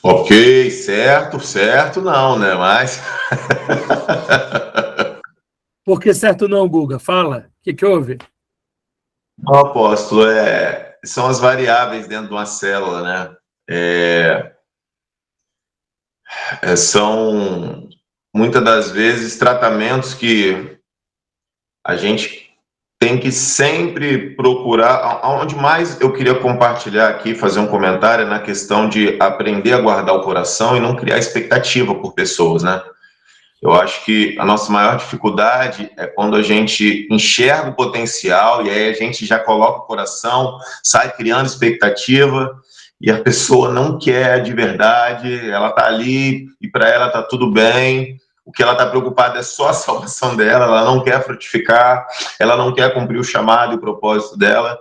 S2: Ok, certo não, né? Mas...
S1: Por que certo não, Guga? Fala. O que houve?
S2: Não, apóstolo, são as variáveis dentro de uma célula, né? São, muitas das vezes, tratamentos que a gente tem que sempre procurar. Onde mais eu queria compartilhar aqui, fazer um comentário na questão de aprender a guardar o coração e não criar expectativa por pessoas, né? Eu acho que a nossa maior dificuldade é quando a gente enxerga o potencial e aí a gente já coloca o coração, sai criando expectativa e a pessoa não quer de verdade, ela está ali e para ela está tudo bem, o que ela está preocupada é só a salvação dela, ela não quer frutificar, ela não quer cumprir o chamado e o propósito dela.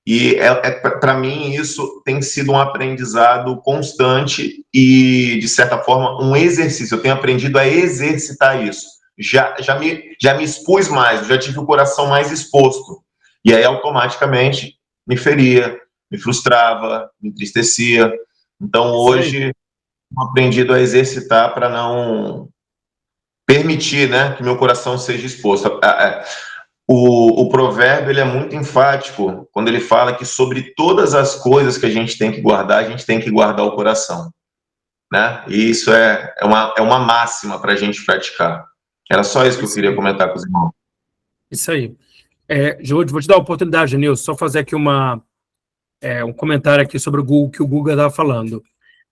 S2: E para mim isso tem sido um aprendizado constante e, de certa forma, um exercício. Eu tenho aprendido a exercitar isso. Já me expus mais, já tive o coração mais exposto. E aí, automaticamente, me feria, me frustrava, me entristecia. Então, hoje, tenho aprendido a exercitar para não permitir, né, que meu coração seja exposto. O provérbio ele é muito enfático quando ele fala que sobre todas as coisas que a gente tem que guardar, a gente tem que guardar o coração, né? E isso é uma máxima para a gente praticar. Era só isso que eu queria comentar com os irmãos.
S1: Isso aí. Júlio, vou te dar a oportunidade, Nilson, só fazer aqui um comentário aqui sobre o Google, que o Guga estava falando.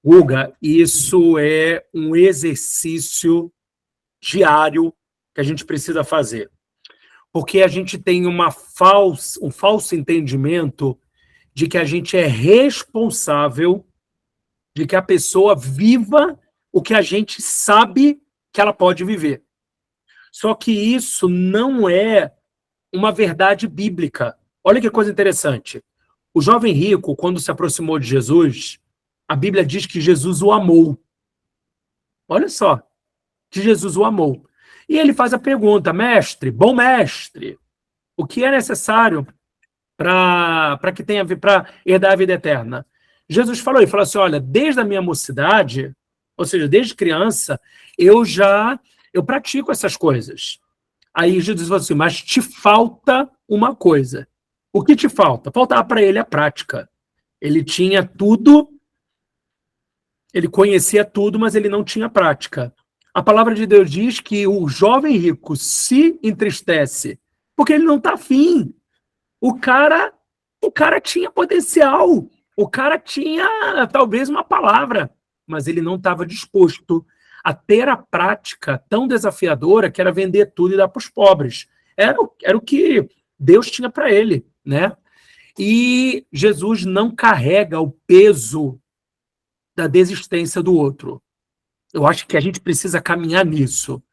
S1: Guga, isso é um exercício diário que a gente precisa fazer. Porque a gente tem um falso entendimento de que a gente é responsável de que a pessoa viva o que a gente sabe que ela pode viver. Só que isso não é uma verdade bíblica. Olha que coisa interessante. O jovem rico, quando se aproximou de Jesus, a Bíblia diz que Jesus o amou. Olha só, que Jesus o amou. E ele faz a pergunta, mestre, bom mestre, o que é necessário para herdar a vida eterna? Jesus falou assim, olha, desde a minha mocidade, ou seja, desde criança, eu pratico essas coisas. Aí Jesus falou assim, mas te falta uma coisa. O que te falta? Faltava para ele a prática. Ele tinha tudo, ele conhecia tudo, mas ele não tinha prática. A palavra de Deus diz que o jovem rico se entristece porque ele não está afim. O cara tinha potencial, o cara tinha talvez uma palavra, mas ele não estava disposto a ter a prática tão desafiadora que era vender tudo e dar para os pobres. Era o que Deus tinha para ele, né? E Jesus não carrega o peso da desistência do outro. Eu acho que a gente precisa caminhar nisso.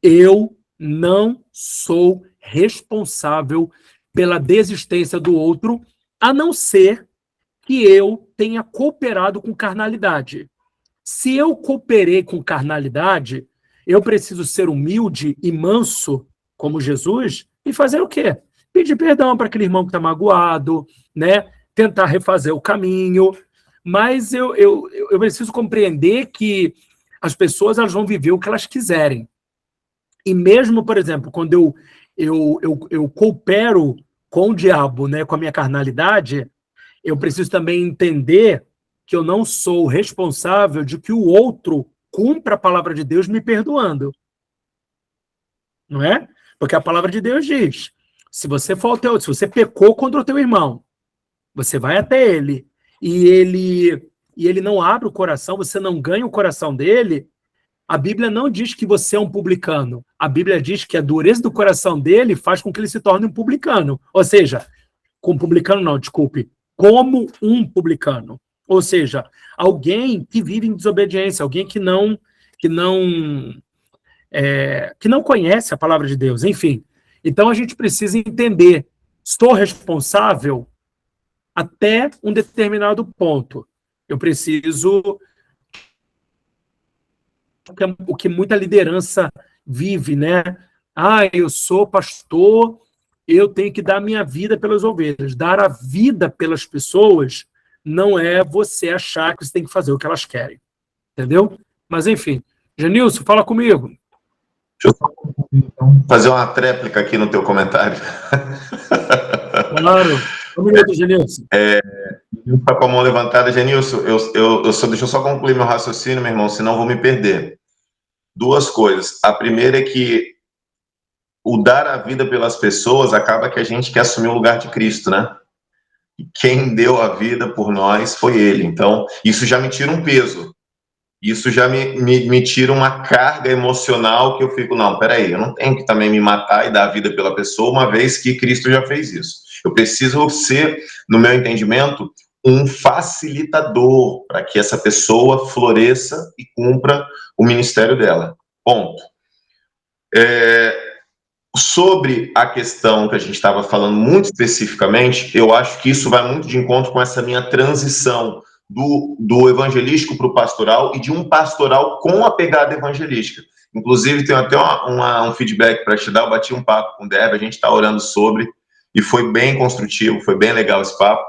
S1: Eu não sou responsável pela desistência do outro, a não ser que eu tenha cooperado com carnalidade. Se eu cooperei com carnalidade, eu preciso ser humilde e manso, como Jesus, e fazer o quê? Pedir perdão para aquele irmão que está magoado, né? Tentar refazer o caminho. Mas eu preciso compreender que as pessoas elas vão viver o que elas quiserem. E mesmo, por exemplo, quando eu coopero com o diabo, né, com a minha carnalidade, eu preciso também entender que eu não sou responsável de que o outro cumpra a palavra de Deus me perdoando. Não é? Porque a palavra de Deus diz, se você pecou contra o teu irmão, você vai até ele, e ele não abre o coração, você não ganha o coração dele, a Bíblia não diz que você é um publicano. A Bíblia diz que a dureza do coração dele faz com que ele se torne um publicano. Ou seja, como um publicano. Ou seja, alguém que vive em desobediência, alguém que não conhece a palavra de Deus. Enfim, então a gente precisa entender, estou responsável até um determinado ponto. Eu preciso... O que muita liderança vive, né? Eu sou pastor, eu tenho que dar minha vida pelas ovelhas. Dar a vida pelas pessoas não é você achar que você tem que fazer o que elas querem. Entendeu? Mas, enfim. Genilson, fala comigo.
S2: Deixa eu fazer uma tréplica aqui no teu comentário.
S1: Claro. Um minuto, Genilson.
S2: Está com a mão levantada, Genilson. Deixa eu só concluir meu raciocínio, meu irmão, senão vou me perder. Duas coisas. A primeira é que o dar a vida pelas pessoas acaba que a gente quer assumir o lugar de Cristo, né? E quem deu a vida por nós foi Ele. Então, isso já me tira um peso. Isso já me tira uma carga emocional que eu fico, não, peraí, eu não tenho que também me matar e dar a vida pela pessoa, uma vez que Cristo já fez isso. Eu preciso ser, no meu entendimento, um facilitador para que essa pessoa floresça e cumpra o ministério dela. Ponto. Sobre a questão que a gente estava falando muito especificamente, eu acho que isso vai muito de encontro com essa minha transição do evangelístico para o pastoral e de um pastoral com a pegada evangelística. Inclusive, tenho até um feedback para te dar. Eu bati um papo com o Derby, a gente está orando sobre, e foi bem construtivo, foi bem legal esse papo.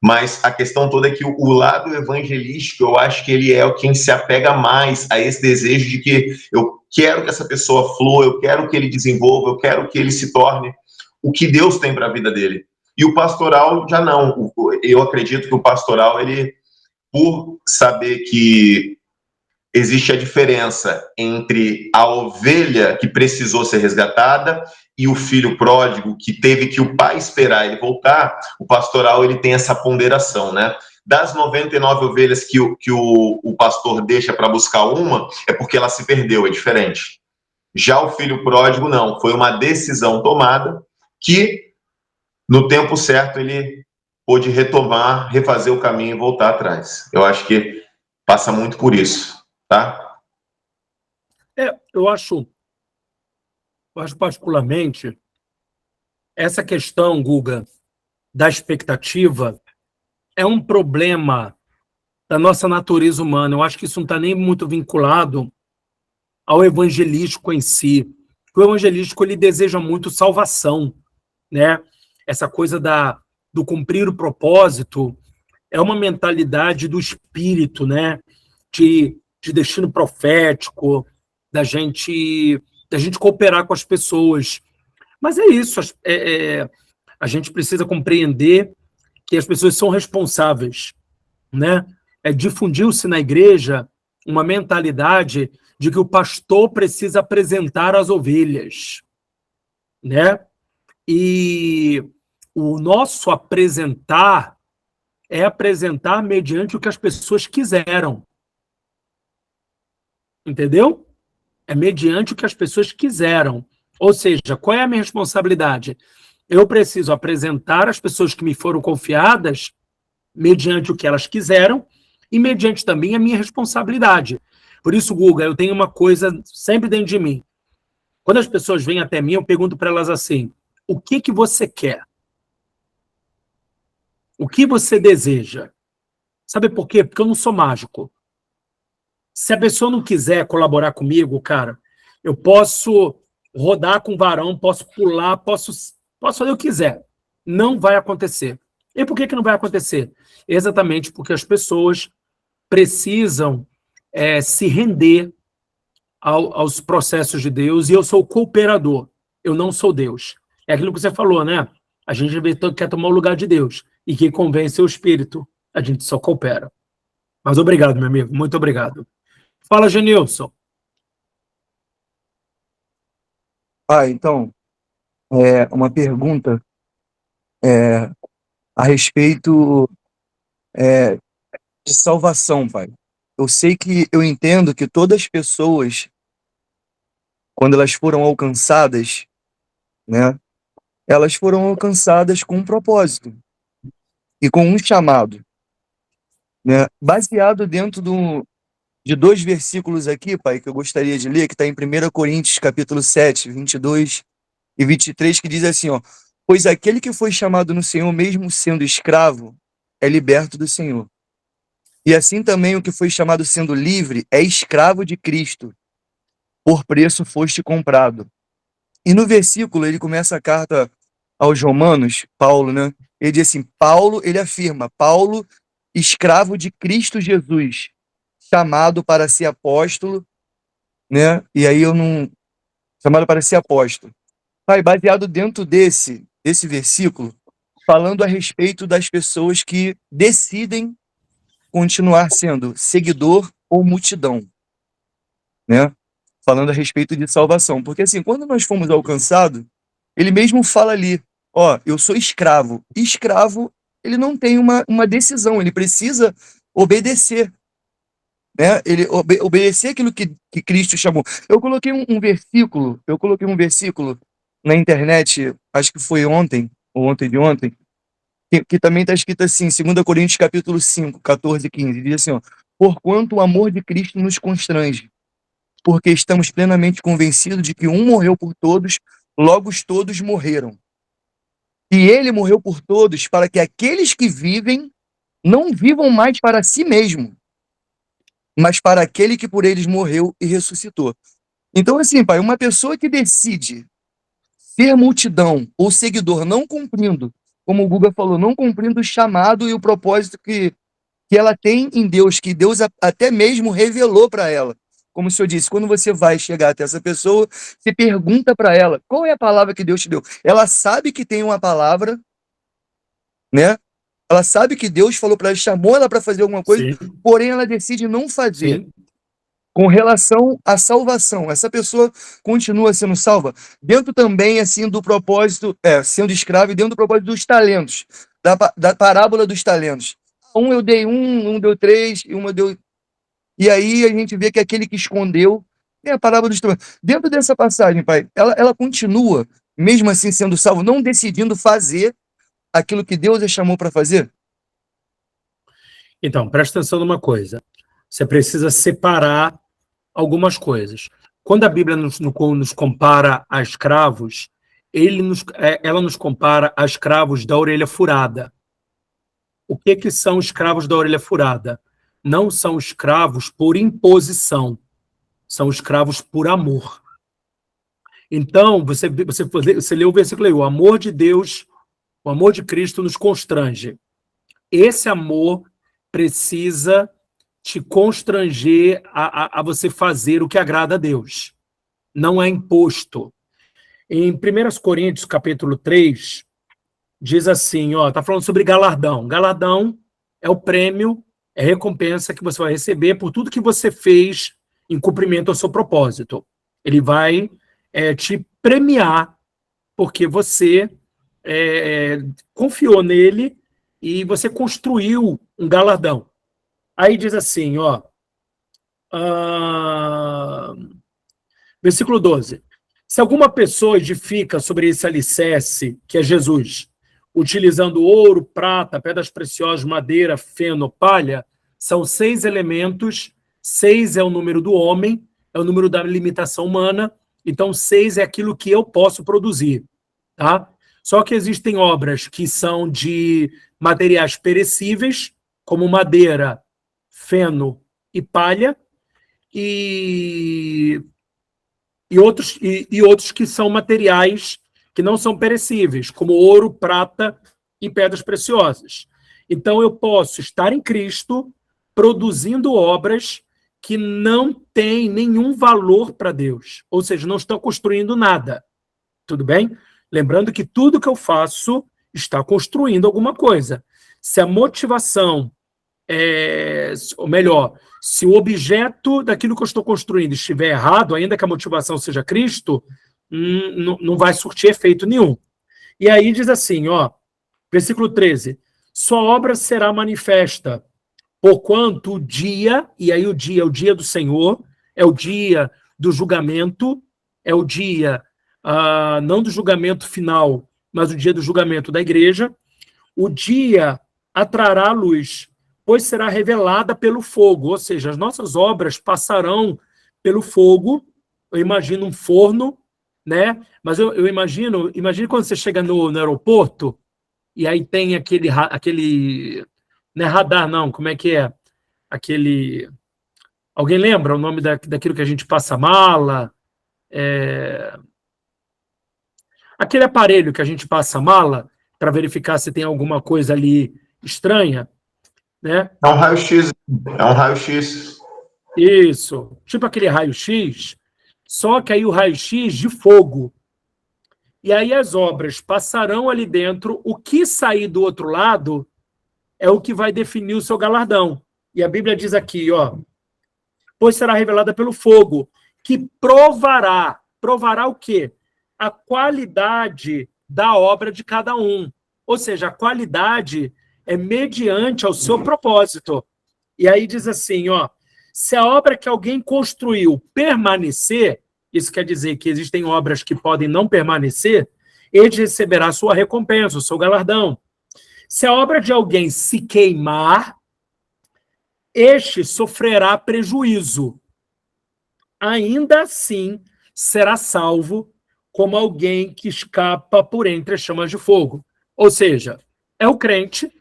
S2: Mas a questão toda é que o lado evangelístico, eu acho que ele é quem se apega mais a esse desejo de que eu quero que essa pessoa flua, eu quero que ele desenvolva, eu quero que ele se torne o que Deus tem para a vida dele. E o pastoral já não. Eu acredito que o pastoral, ele, por saber que existe a diferença entre a ovelha que precisou ser resgatada e o filho pródigo que teve que o pai esperar ele voltar, o pastoral ele tem essa ponderação, né? Das 99 ovelhas que o pastor deixa para buscar uma, é porque ela se perdeu, é diferente. Já o filho pródigo, não. Foi uma decisão tomada que, no tempo certo, ele pôde retomar, refazer o caminho e voltar atrás. Eu acho que passa muito por isso, tá?
S1: Eu acho particularmente essa questão, Guga, da expectativa é um problema da nossa natureza humana. Eu acho que isso não está nem muito vinculado ao evangelístico em si. O evangelístico ele deseja muito salvação, né? Essa coisa do cumprir o propósito é uma mentalidade do espírito, né? De destino profético, da gente cooperar com as pessoas. Mas é isso, a gente precisa compreender que as pessoas são responsáveis, né? Difundiu-se na igreja uma mentalidade de que o pastor precisa apresentar as ovelhas, né? E o nosso apresentar é apresentar mediante o que as pessoas quiseram, entendeu? É mediante o que as pessoas quiseram. Ou seja, qual é a minha responsabilidade? Eu preciso apresentar as pessoas que me foram confiadas mediante o que elas quiseram e mediante também a minha responsabilidade. Por isso, Guga, eu tenho uma coisa sempre dentro de mim. Quando as pessoas vêm até mim, eu pergunto para elas assim, o que você quer? O que você deseja? Sabe por quê? Porque eu não sou mágico. Se a pessoa não quiser colaborar comigo, cara, eu posso rodar com o varão, posso pular, posso fazer o que quiser. Não vai acontecer. E por que não vai acontecer? Exatamente porque as pessoas precisam se render aos processos de Deus, e eu sou cooperador, eu não sou Deus. É aquilo que você falou, né? A gente quer tomar o lugar de Deus, e quem convence é o Espírito, a gente só coopera. Mas obrigado, meu amigo, muito obrigado. Fala, Genilson.
S3: Então, uma pergunta a respeito de salvação, pai. Eu entendo que todas as pessoas, quando elas foram alcançadas, né, elas foram alcançadas com um propósito e com um chamado, né, baseado dentro de dois versículos aqui, pai, que eu gostaria de ler, que está em 1 Coríntios, capítulo 7, 22 e 23, que diz assim, ó, pois aquele que foi chamado no Senhor, mesmo sendo escravo, é liberto do Senhor. E assim também o que foi chamado sendo livre é escravo de Cristo. Por preço foste comprado. E no versículo, ele começa a carta aos Romanos, Paulo, né? Ele diz assim, ele afirma, Paulo, escravo de Cristo Jesus, chamado para ser apóstolo, né? E aí chamado para ser apóstolo. Pai, baseado dentro desse versículo, falando a respeito das pessoas que decidem continuar sendo seguidor ou multidão, né? Falando a respeito de salvação. Porque assim, quando nós fomos alcançados, ele mesmo fala ali, ó, eu sou escravo. Escravo, ele não tem uma decisão, ele precisa obedecer, né? Ele obedecer aquilo que Cristo chamou. Eu coloquei um versículo na internet, acho que foi ontem, ou ontem de ontem, que também está escrito assim, 2 Coríntios capítulo 5, 14 e 15, diz assim, ó, porquanto o amor de Cristo nos constrange, porque estamos plenamente convencidos de que um morreu por todos, logo todos morreram. E ele morreu por todos, para que aqueles que vivem não vivam mais para si mesmo, mas para aquele que por eles morreu e ressuscitou. Então, assim, pai, uma pessoa que decide ser multidão ou seguidor, não cumprindo, como o Guga falou, não cumprindo o chamado e o propósito que ela tem em Deus, que Deus até mesmo revelou para ela. Como o senhor disse, quando você vai chegar até essa pessoa, você pergunta para ela, qual é a palavra que Deus te deu? Ela sabe que tem uma palavra, né? Ela sabe que Deus falou para ela, chamou ela para fazer alguma coisa,
S1: Sim,
S3: porém ela decide não fazer.
S1: sim.
S3: Com relação à salvação, essa pessoa continua sendo salva dentro também assim do propósito, sendo escravo e dentro do propósito dos talentos, da parábola dos talentos. Um eu dei um deu 3, e uma deu. E aí a gente vê que aquele que escondeu é a parábola dos talentos. Dentro dessa passagem, pai, ela continua, mesmo assim sendo salvo, não decidindo fazer aquilo que Deus a chamou para fazer?
S1: Então, presta atenção numa coisa. Você precisa separar algumas coisas. Quando a Bíblia nos compara a escravos, ela nos compara a escravos da orelha furada. O que são escravos da orelha furada? Não são escravos por imposição, são escravos por amor. Então, você leu o versículo aí, o amor de Deus, o amor de Cristo nos constrange. Esse amor precisa te constranger a você fazer o que agrada a Deus. Não é imposto. Em 1 Coríntios, capítulo 3, diz assim, está falando sobre galardão. Galardão é o prêmio, é a recompensa que você vai receber por tudo que você fez em cumprimento ao seu propósito. Ele vai te premiar porque você confiou nele e você construiu um galardão. Aí diz assim, versículo 12. Se alguma pessoa edifica sobre esse alicerce, que é Jesus, utilizando ouro, prata, pedras preciosas, madeira, feno, palha, são 6 elementos, 6 é o número do homem, é o número da limitação humana, então 6 é aquilo que eu posso produzir, tá? Só que existem obras que são de materiais perecíveis, como madeira, feno e palha, e outros que são materiais que não são perecíveis, como ouro, prata e pedras preciosas. Então, eu posso estar em Cristo produzindo obras que não têm nenhum valor para Deus, ou seja, não estão construindo nada. Tudo bem? Lembrando que tudo que eu faço está construindo alguma coisa. Se a motivação ou melhor, se o objeto daquilo que eu estou construindo estiver errado, ainda que a motivação seja Cristo, não vai surtir efeito nenhum. E aí diz assim, versículo 13, sua obra será manifesta, porquanto o dia, e aí o dia é o dia do Senhor, é o dia do julgamento, é o dia, não do julgamento final, mas o dia do julgamento da igreja, o dia atrará a luz, pois será revelada pelo fogo, ou seja, as nossas obras passarão pelo fogo. Eu imagino um forno, né? Mas eu imagine quando você chega no aeroporto e aí tem aquele não é radar, não, como é que é? Alguém lembra o nome daquilo que a gente passa mala? Aquele aparelho que a gente passa mala para verificar se tem alguma coisa ali estranha, né?
S2: É um raio-x. É um raio-x.
S1: Isso, tipo aquele raio-x, só que aí o raio-x de fogo. E aí as obras passarão ali dentro, o que sair do outro lado é o que vai definir o seu galardão. E a Bíblia diz aqui, pois será revelada pelo fogo, que provará o quê? A qualidade da obra de cada um. Ou seja, a qualidade é mediante ao seu propósito. E aí diz assim, se a obra que alguém construiu permanecer, isso quer dizer que existem obras que podem não permanecer, ele receberá a sua recompensa, o seu galardão. Se a obra de alguém se queimar, este sofrerá prejuízo. Ainda assim, será salvo, como alguém que escapa por entre as chamas de fogo. Ou seja, é o crente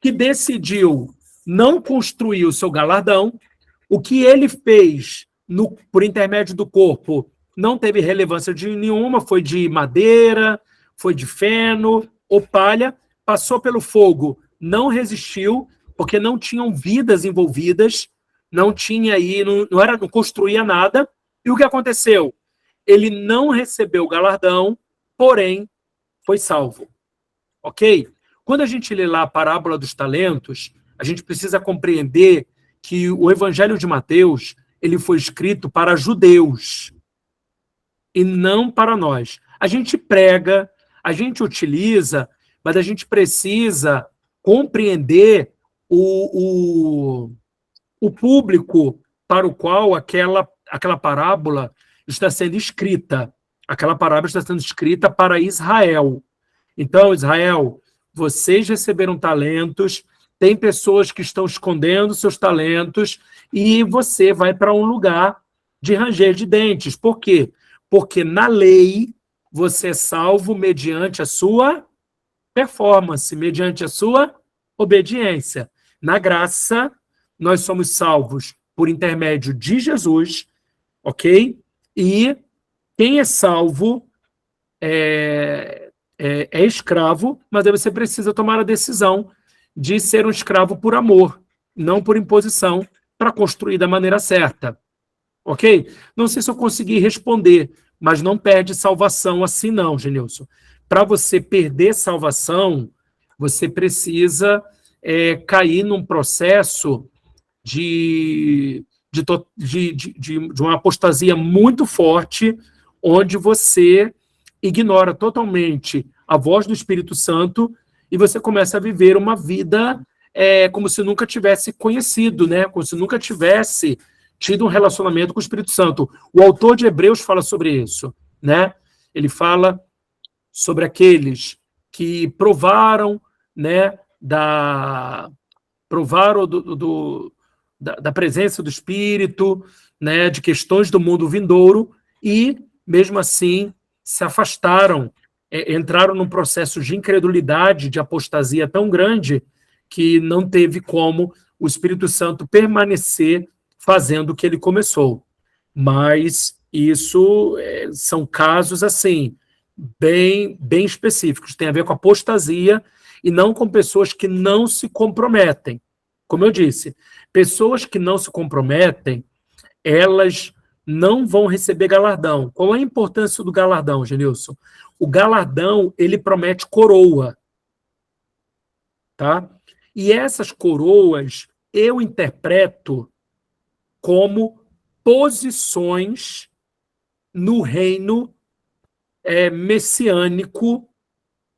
S1: que decidiu não construir o seu galardão, o que ele fez por intermédio do corpo não teve relevância nenhuma, foi de madeira, foi de feno ou palha, passou pelo fogo, não resistiu, porque não tinham vidas envolvidas, não tinha aí, não construía nada. E o que aconteceu? Ele não recebeu o galardão, porém foi salvo. Ok? Quando a gente lê lá a parábola dos talentos, a gente precisa compreender que o Evangelho de Mateus ele foi escrito para judeus e não para nós. A gente prega, a gente utiliza, mas a gente precisa compreender o público para o qual aquela parábola está sendo escrita. Aquela parábola está sendo escrita para Israel. Então, Israel, vocês receberam talentos, tem pessoas que estão escondendo seus talentos e você vai para um lugar de ranger de dentes. Por quê? Porque na lei você é salvo mediante a sua performance, mediante a sua obediência. Na graça, nós somos salvos por intermédio de Jesus, ok? E quem é salvo é escravo, mas aí você precisa tomar a decisão de ser um escravo por amor, não por imposição, para construir da maneira certa. Ok? Não sei se eu consegui responder, mas não perde salvação assim não, Genilson. Para você perder salvação, você precisa cair num processo de uma apostasia muito forte, onde você ignora totalmente a voz do Espírito Santo e você começa a viver uma vida como se nunca tivesse conhecido, né? Como se nunca tivesse tido um relacionamento com o Espírito Santo. O autor de Hebreus fala sobre isso, né? Ele fala sobre aqueles que provaram, né, da presença do Espírito, né, de questões do mundo vindouro, e, mesmo assim, se afastaram, entraram num processo de incredulidade, de apostasia tão grande, que não teve como o Espírito Santo permanecer fazendo o que ele começou. Mas isso são casos, assim, bem específicos, tem a ver com apostasia e não com pessoas que não se comprometem. Como eu disse, pessoas que não se comprometem, elas não vão receber galardão. Qual é a importância do galardão, Genilson? O galardão, ele promete coroa. Tá? E essas coroas eu interpreto como posições no reino messiânico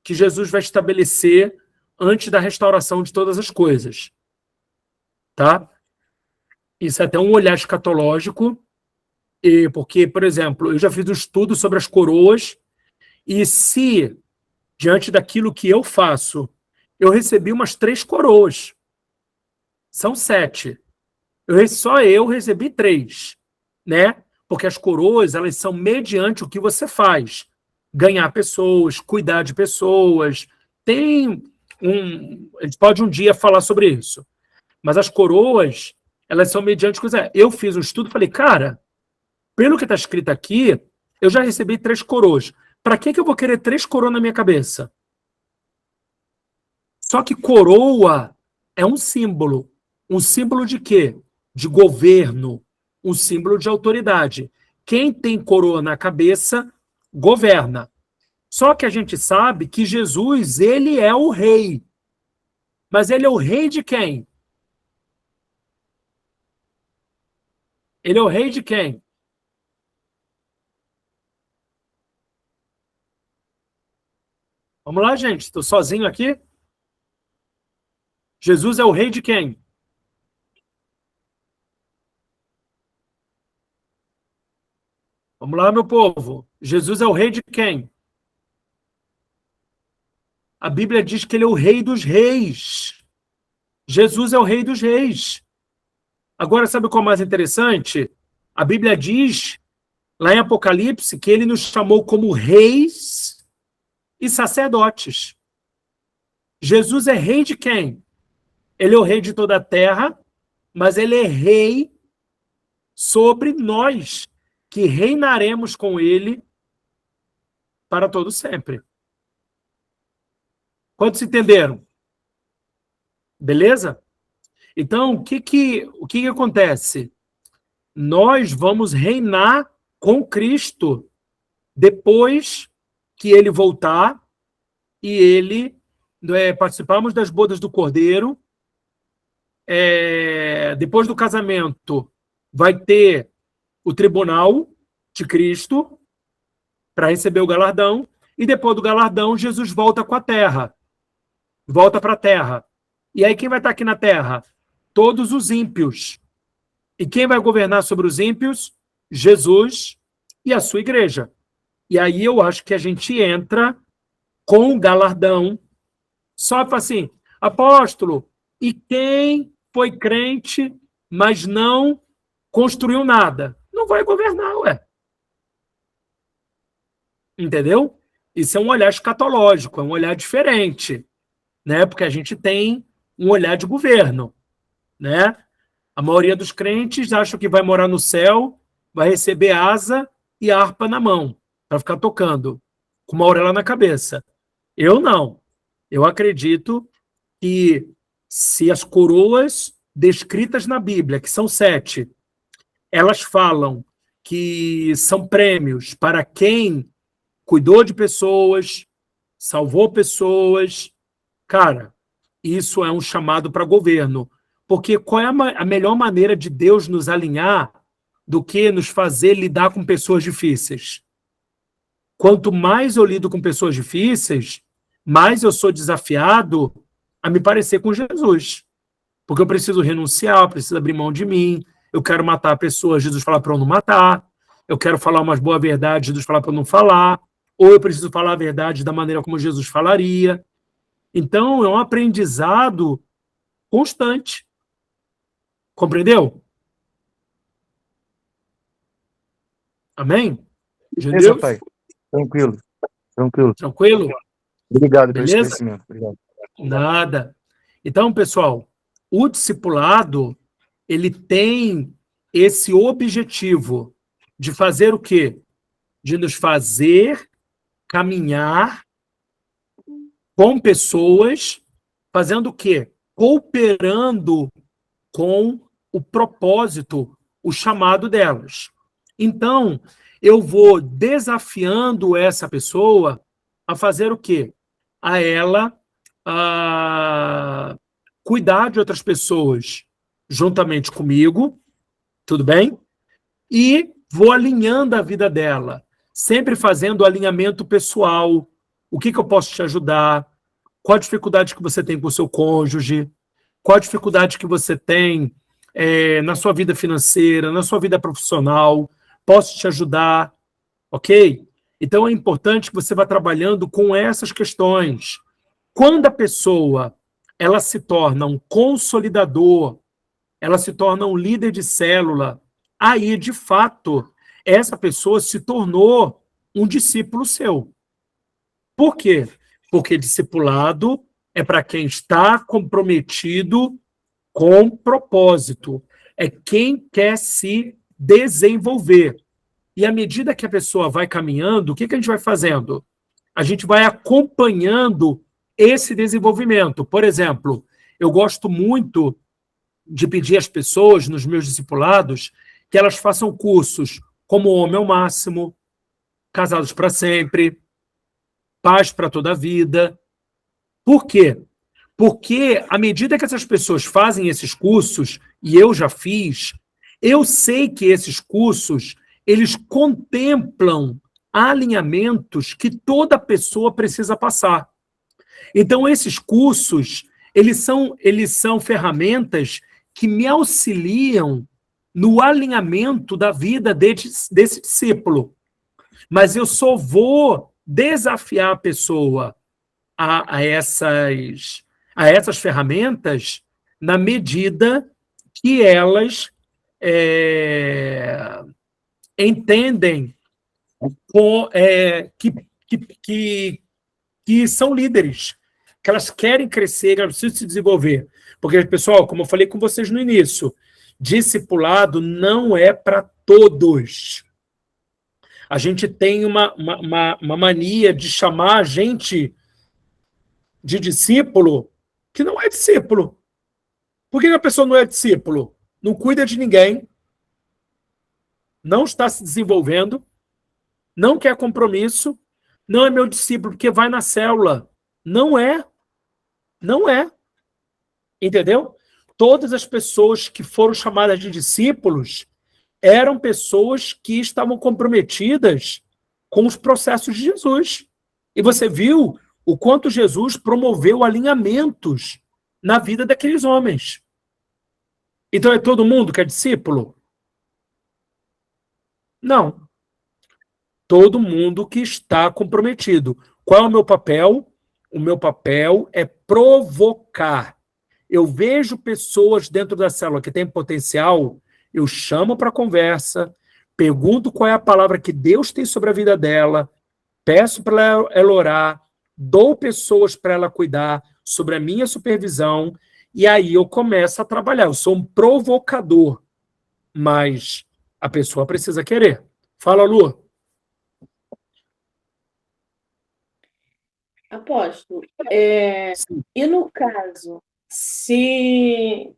S1: que Jesus vai estabelecer antes da restauração de todas as coisas. Tá? Isso é até um olhar escatológico, porque, por exemplo, eu já fiz um estudo sobre as coroas, e se, diante daquilo que eu faço, eu recebi umas 3 coroas, são 7. Só eu recebi 3, né? Porque as coroas, elas são mediante o que você faz. Ganhar pessoas, cuidar de pessoas. A gente pode um dia falar sobre isso. Mas as coroas, elas são mediante coisa. Eu fiz um estudo e falei, cara, pelo que está escrito aqui, eu já recebi 3 coroas. Para que eu vou querer 3 coroas na minha cabeça? Só que coroa é um símbolo. Um símbolo de quê? De governo. Um símbolo de autoridade. Quem tem coroa na cabeça, governa. Só que a gente sabe que Jesus, ele é o rei. Mas ele é o rei de quem? Ele é o rei de quem? Vamos lá, gente. Estou sozinho aqui? Jesus é o rei de quem? Vamos lá, meu povo. Jesus é o rei de quem? A Bíblia diz que ele é o rei dos reis. Jesus é o rei dos reis. Agora, sabe o que é o mais interessante? A Bíblia diz lá em Apocalipse, que ele nos chamou como reis e sacerdotes. Jesus é rei de quem? Ele é o rei de toda a terra, mas ele é rei sobre nós, que reinaremos com ele para todo sempre. Quantos entenderam? Beleza? Então, o que acontece? Nós vamos reinar com Cristo depois que ele voltar e ele participarmos das bodas do Cordeiro. Depois do casamento, vai ter o tribunal de Cristo para receber o galardão, e depois do galardão, Jesus volta com a terra. Volta para a terra. E aí, quem vai estar aqui na terra? Todos os ímpios. E quem vai governar sobre os ímpios? Jesus e a sua igreja. E aí eu acho que a gente entra com o galardão. Só para assim, apóstolo, e quem foi crente, mas não construiu nada? Não vai governar, ué. Entendeu? Isso é um olhar escatológico, é um olhar diferente, né? Porque a gente tem um olhar de governo, né? A maioria dos crentes acha que vai morar no céu, vai receber asa e harpa na mão, para ficar tocando, com uma auréola na cabeça. Eu não. Eu acredito que se as coroas descritas na Bíblia, que são 7, elas falam que são prêmios para quem cuidou de pessoas, salvou pessoas, cara, isso é um chamado para governo. Porque qual é a melhor maneira de Deus nos alinhar do que nos fazer lidar com pessoas difíceis? Quanto mais eu lido com pessoas difíceis, mais eu sou desafiado a me parecer com Jesus. Porque eu preciso renunciar, eu preciso abrir mão de mim, eu quero matar a pessoa, Jesus fala para eu não matar, eu quero falar umas boas verdades, Jesus fala para eu não falar, ou eu preciso falar a verdade da maneira como Jesus falaria. Então, é um aprendizado constante. Compreendeu? Amém?
S3: Beleza, pai. Tranquilo.
S1: Tranquilo?
S3: Obrigado pelo
S1: Beleza?
S3: esclarecimento. Obrigado.
S1: Nada. Então, pessoal, o discipulado, ele tem esse objetivo de fazer o quê? De nos fazer caminhar com pessoas, fazendo o quê? Cooperando com o propósito, o chamado delas. Então, eu vou desafiando essa pessoa a fazer o quê? A ela cuidar de outras pessoas juntamente comigo, tudo bem? E vou alinhando a vida dela, sempre fazendo o alinhamento pessoal. O que eu posso te ajudar? Qual a dificuldade que você tem com o seu cônjuge? Qual a dificuldade que você tem na sua vida financeira, na sua vida profissional? Posso te ajudar? Ok? Então, é importante que você vá trabalhando com essas questões. Quando a pessoa ela se torna um consolidador, ela se torna um líder de célula, aí, de fato, essa pessoa se tornou um discípulo seu. Por quê? Porque discipulado é para quem está comprometido com propósito. É quem quer se desenvolver. E à medida que a pessoa vai caminhando, o que a gente vai fazendo? A gente vai acompanhando esse desenvolvimento. Por exemplo, eu gosto muito de pedir às pessoas, nos meus discipulados, que elas façam cursos como Homem ao Máximo, Casados para Sempre, Paz para Toda a Vida. Por quê? Porque, à medida que essas pessoas fazem esses cursos, e eu já fiz, eu sei que esses cursos, eles contemplam alinhamentos que toda pessoa precisa passar. Então, esses cursos, eles são ferramentas que me auxiliam no alinhamento da vida desse discípulo. Mas eu só vou desafiar a pessoa a essas ferramentas na medida que elas entendem que são líderes, que elas querem crescer, elas precisam se desenvolver. Porque, pessoal, como eu falei com vocês no início, discipulado não é para todos. A gente tem uma mania de chamar a gente de discípulo que não é discípulo. Por que a pessoa não é discípulo? Não cuida de ninguém, não está se desenvolvendo, não quer compromisso, não é meu discípulo porque vai na célula. Não é. Não é. Entendeu? Todas as pessoas que foram chamadas de discípulos eram pessoas que estavam comprometidas com os processos de Jesus. E você viu o quanto Jesus promoveu alinhamentos na vida daqueles homens. Então é todo mundo que é discípulo? Não. Todo mundo que está comprometido. Qual é o meu papel? O meu papel é provocar. Eu vejo pessoas dentro da célula que têm potencial, eu chamo para conversa, pergunto qual é a palavra que Deus tem sobre a vida dela, peço para ela orar, dou pessoas para ela cuidar, sobre a minha supervisão, e aí eu começo a trabalhar. Eu sou um provocador, mas a pessoa precisa querer. Fala, Lu.
S4: Apóstolo, e no caso, se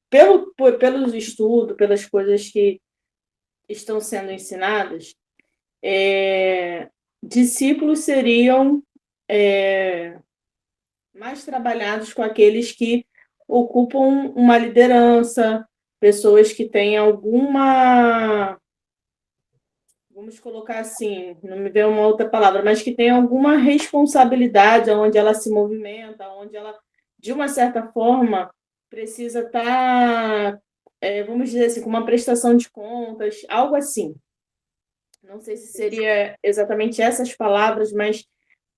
S4: pelos estudos, pelas coisas que estão sendo ensinadas, discípulos seriam mais trabalhados com aqueles que ocupam uma liderança, pessoas que têm alguma, vamos colocar assim, não me veio uma outra palavra, mas que tem alguma responsabilidade onde ela se movimenta, onde ela, de uma certa forma, precisa estar, vamos dizer assim, com uma prestação de contas, algo assim. Não sei se seria exatamente essas palavras, mas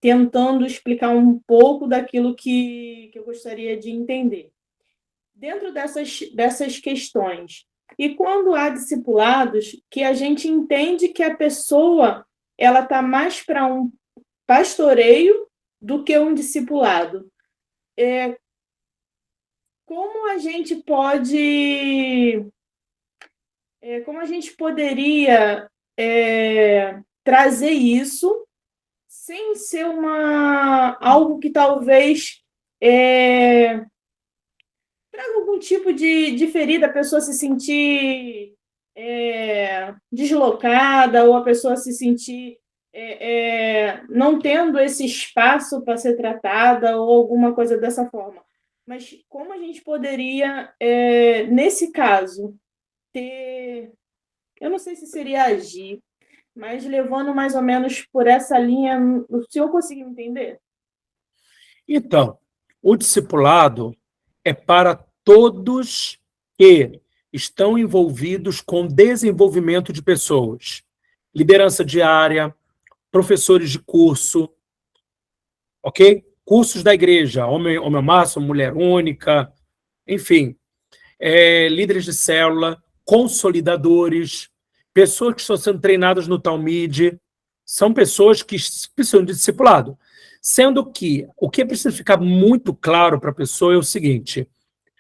S4: tentando explicar um pouco daquilo que eu gostaria de entender. Dentro dessas questões, e quando há discipulados que a gente entende que a pessoa ela está mais para um pastoreio do que um discipulado, como a gente poderia trazer isso sem ser algo que talvez traga algum tipo de ferida, a pessoa se sentir deslocada, ou a pessoa se sentir não tendo esse espaço para ser tratada, ou alguma coisa dessa forma. Mas como a gente poderia, nesse caso, ter... Eu não sei se seria agir, mas levando mais ou menos por essa linha, o senhor consegue me entender?
S1: Então, o discipulado é para todos que estão envolvidos com desenvolvimento de pessoas. Liderança diária, professores de curso, ok? Cursos da igreja, homem máximo, mulher única, enfim, líderes de célula, consolidadores, pessoas que estão sendo treinadas no Talmud, são pessoas que precisam de discipulado. Sendo que o que precisa ficar muito claro para a pessoa é o seguinte: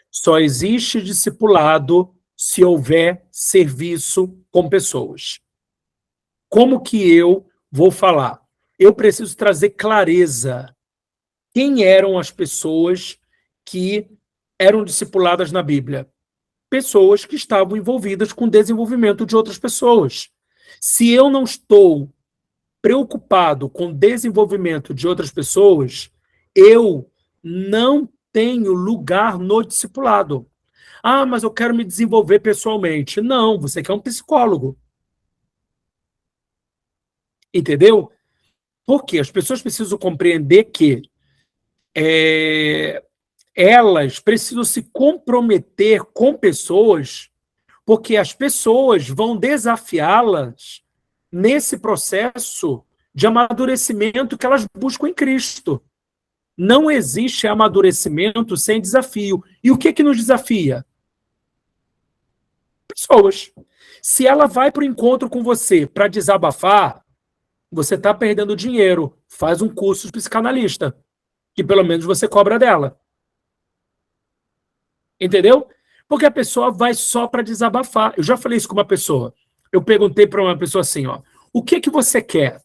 S1: só existe discipulado se houver serviço com pessoas. Como que eu vou falar? Eu preciso trazer clareza. Quem eram as pessoas que eram discipuladas na Bíblia? Pessoas que estavam envolvidas com o desenvolvimento de outras pessoas. Se eu não estou preocupado com o desenvolvimento de outras pessoas, eu não tenho lugar no discipulado. Ah, mas eu quero me desenvolver pessoalmente. Não, você quer um psicólogo. Entendeu? Porque as pessoas precisam compreender que elas precisam se comprometer com pessoas, porque as pessoas vão desafiá-las nesse processo de amadurecimento que elas buscam em Cristo. Não existe amadurecimento sem desafio. E o que nos desafia? Pessoas. Se ela vai para o encontro com você para desabafar, você está perdendo dinheiro. Faz um curso de psicanalista, que pelo menos você cobra dela. Entendeu? Porque a pessoa vai só para desabafar. Eu já falei isso com uma pessoa. Eu perguntei para uma pessoa assim, ó, o que você quer?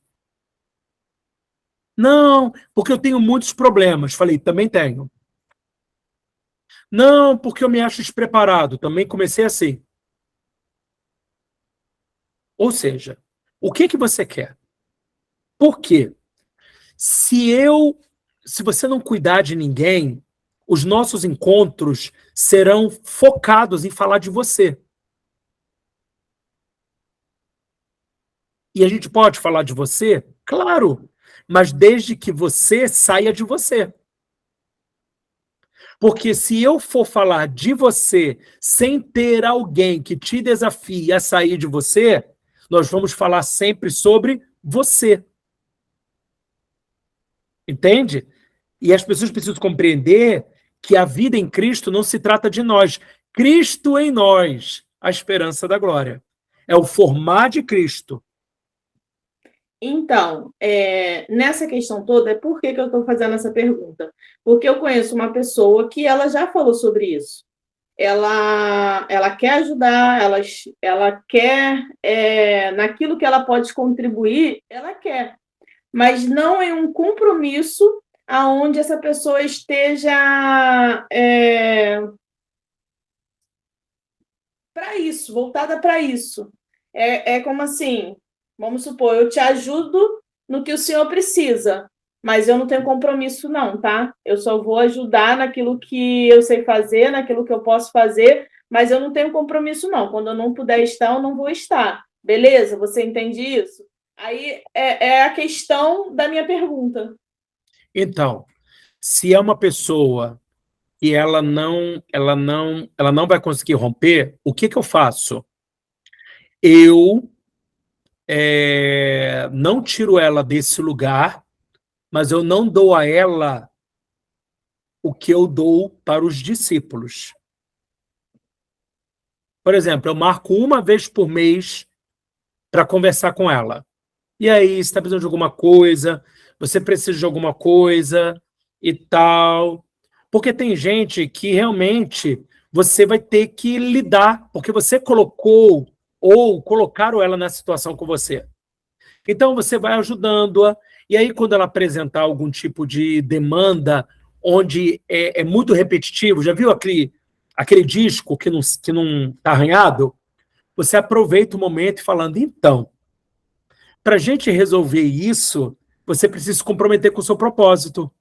S1: Não, porque eu tenho muitos problemas. Falei, também tenho. Não, porque eu me acho despreparado. Também comecei assim. Ou seja, o que você quer? Por quê? Se você não cuidar de ninguém, os nossos encontros serão focados em falar de você. E a gente pode falar de você? Claro, mas desde que você saia de você. Porque se eu for falar de você sem ter alguém que te desafie a sair de você, nós vamos falar sempre sobre você. Entende? E as pessoas precisam compreender que a vida em Cristo não se trata de nós. Cristo em nós, a esperança da glória. É o formar de Cristo.
S4: Então, nessa questão toda, por que eu estou fazendo essa pergunta? Porque eu conheço uma pessoa que ela já falou sobre isso. Ela quer ajudar, ela quer, naquilo que ela pode contribuir, ela quer, mas não em um compromisso aonde essa pessoa esteja para isso, voltada para isso. É como assim, vamos supor, eu te ajudo no que o senhor precisa, mas eu não tenho compromisso não, tá? Eu só vou ajudar naquilo que eu sei fazer, naquilo que eu posso fazer, mas eu não tenho compromisso não. Quando eu não puder estar, eu não vou estar. Beleza? Você entende isso? Aí é a questão da minha pergunta.
S1: Então, se é uma pessoa e ela não vai conseguir romper, o que eu faço? Eu não tiro ela desse lugar, mas eu não dou a ela o que eu dou para os discípulos. Por exemplo, eu marco uma vez por mês para conversar com ela. E aí, você está precisando de alguma coisa, você precisa de alguma coisa e tal. Porque tem gente que realmente você vai ter que lidar, porque você colocou ou colocaram ela na situação com você. Então, você vai ajudando-a, e aí, quando ela apresentar algum tipo de demanda onde é muito repetitivo, já viu aquele disco que não está arranhado? Você aproveita o momento e falando, então, para a gente resolver isso, você precisa se comprometer com o seu propósito.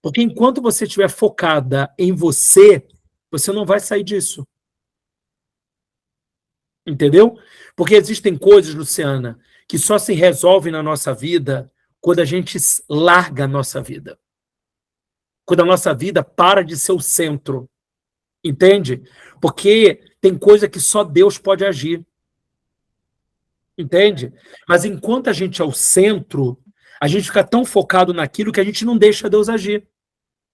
S1: Porque enquanto você estiver focada em você, você não vai sair disso. Entendeu? Porque existem coisas, Luciana, que só se resolvem na nossa vida quando a gente larga a nossa vida. Quando a nossa vida para de ser o centro. Entende? Porque tem coisa que só Deus pode agir. Entende? Mas enquanto a gente é o centro, a gente fica tão focado naquilo que a gente não deixa Deus agir.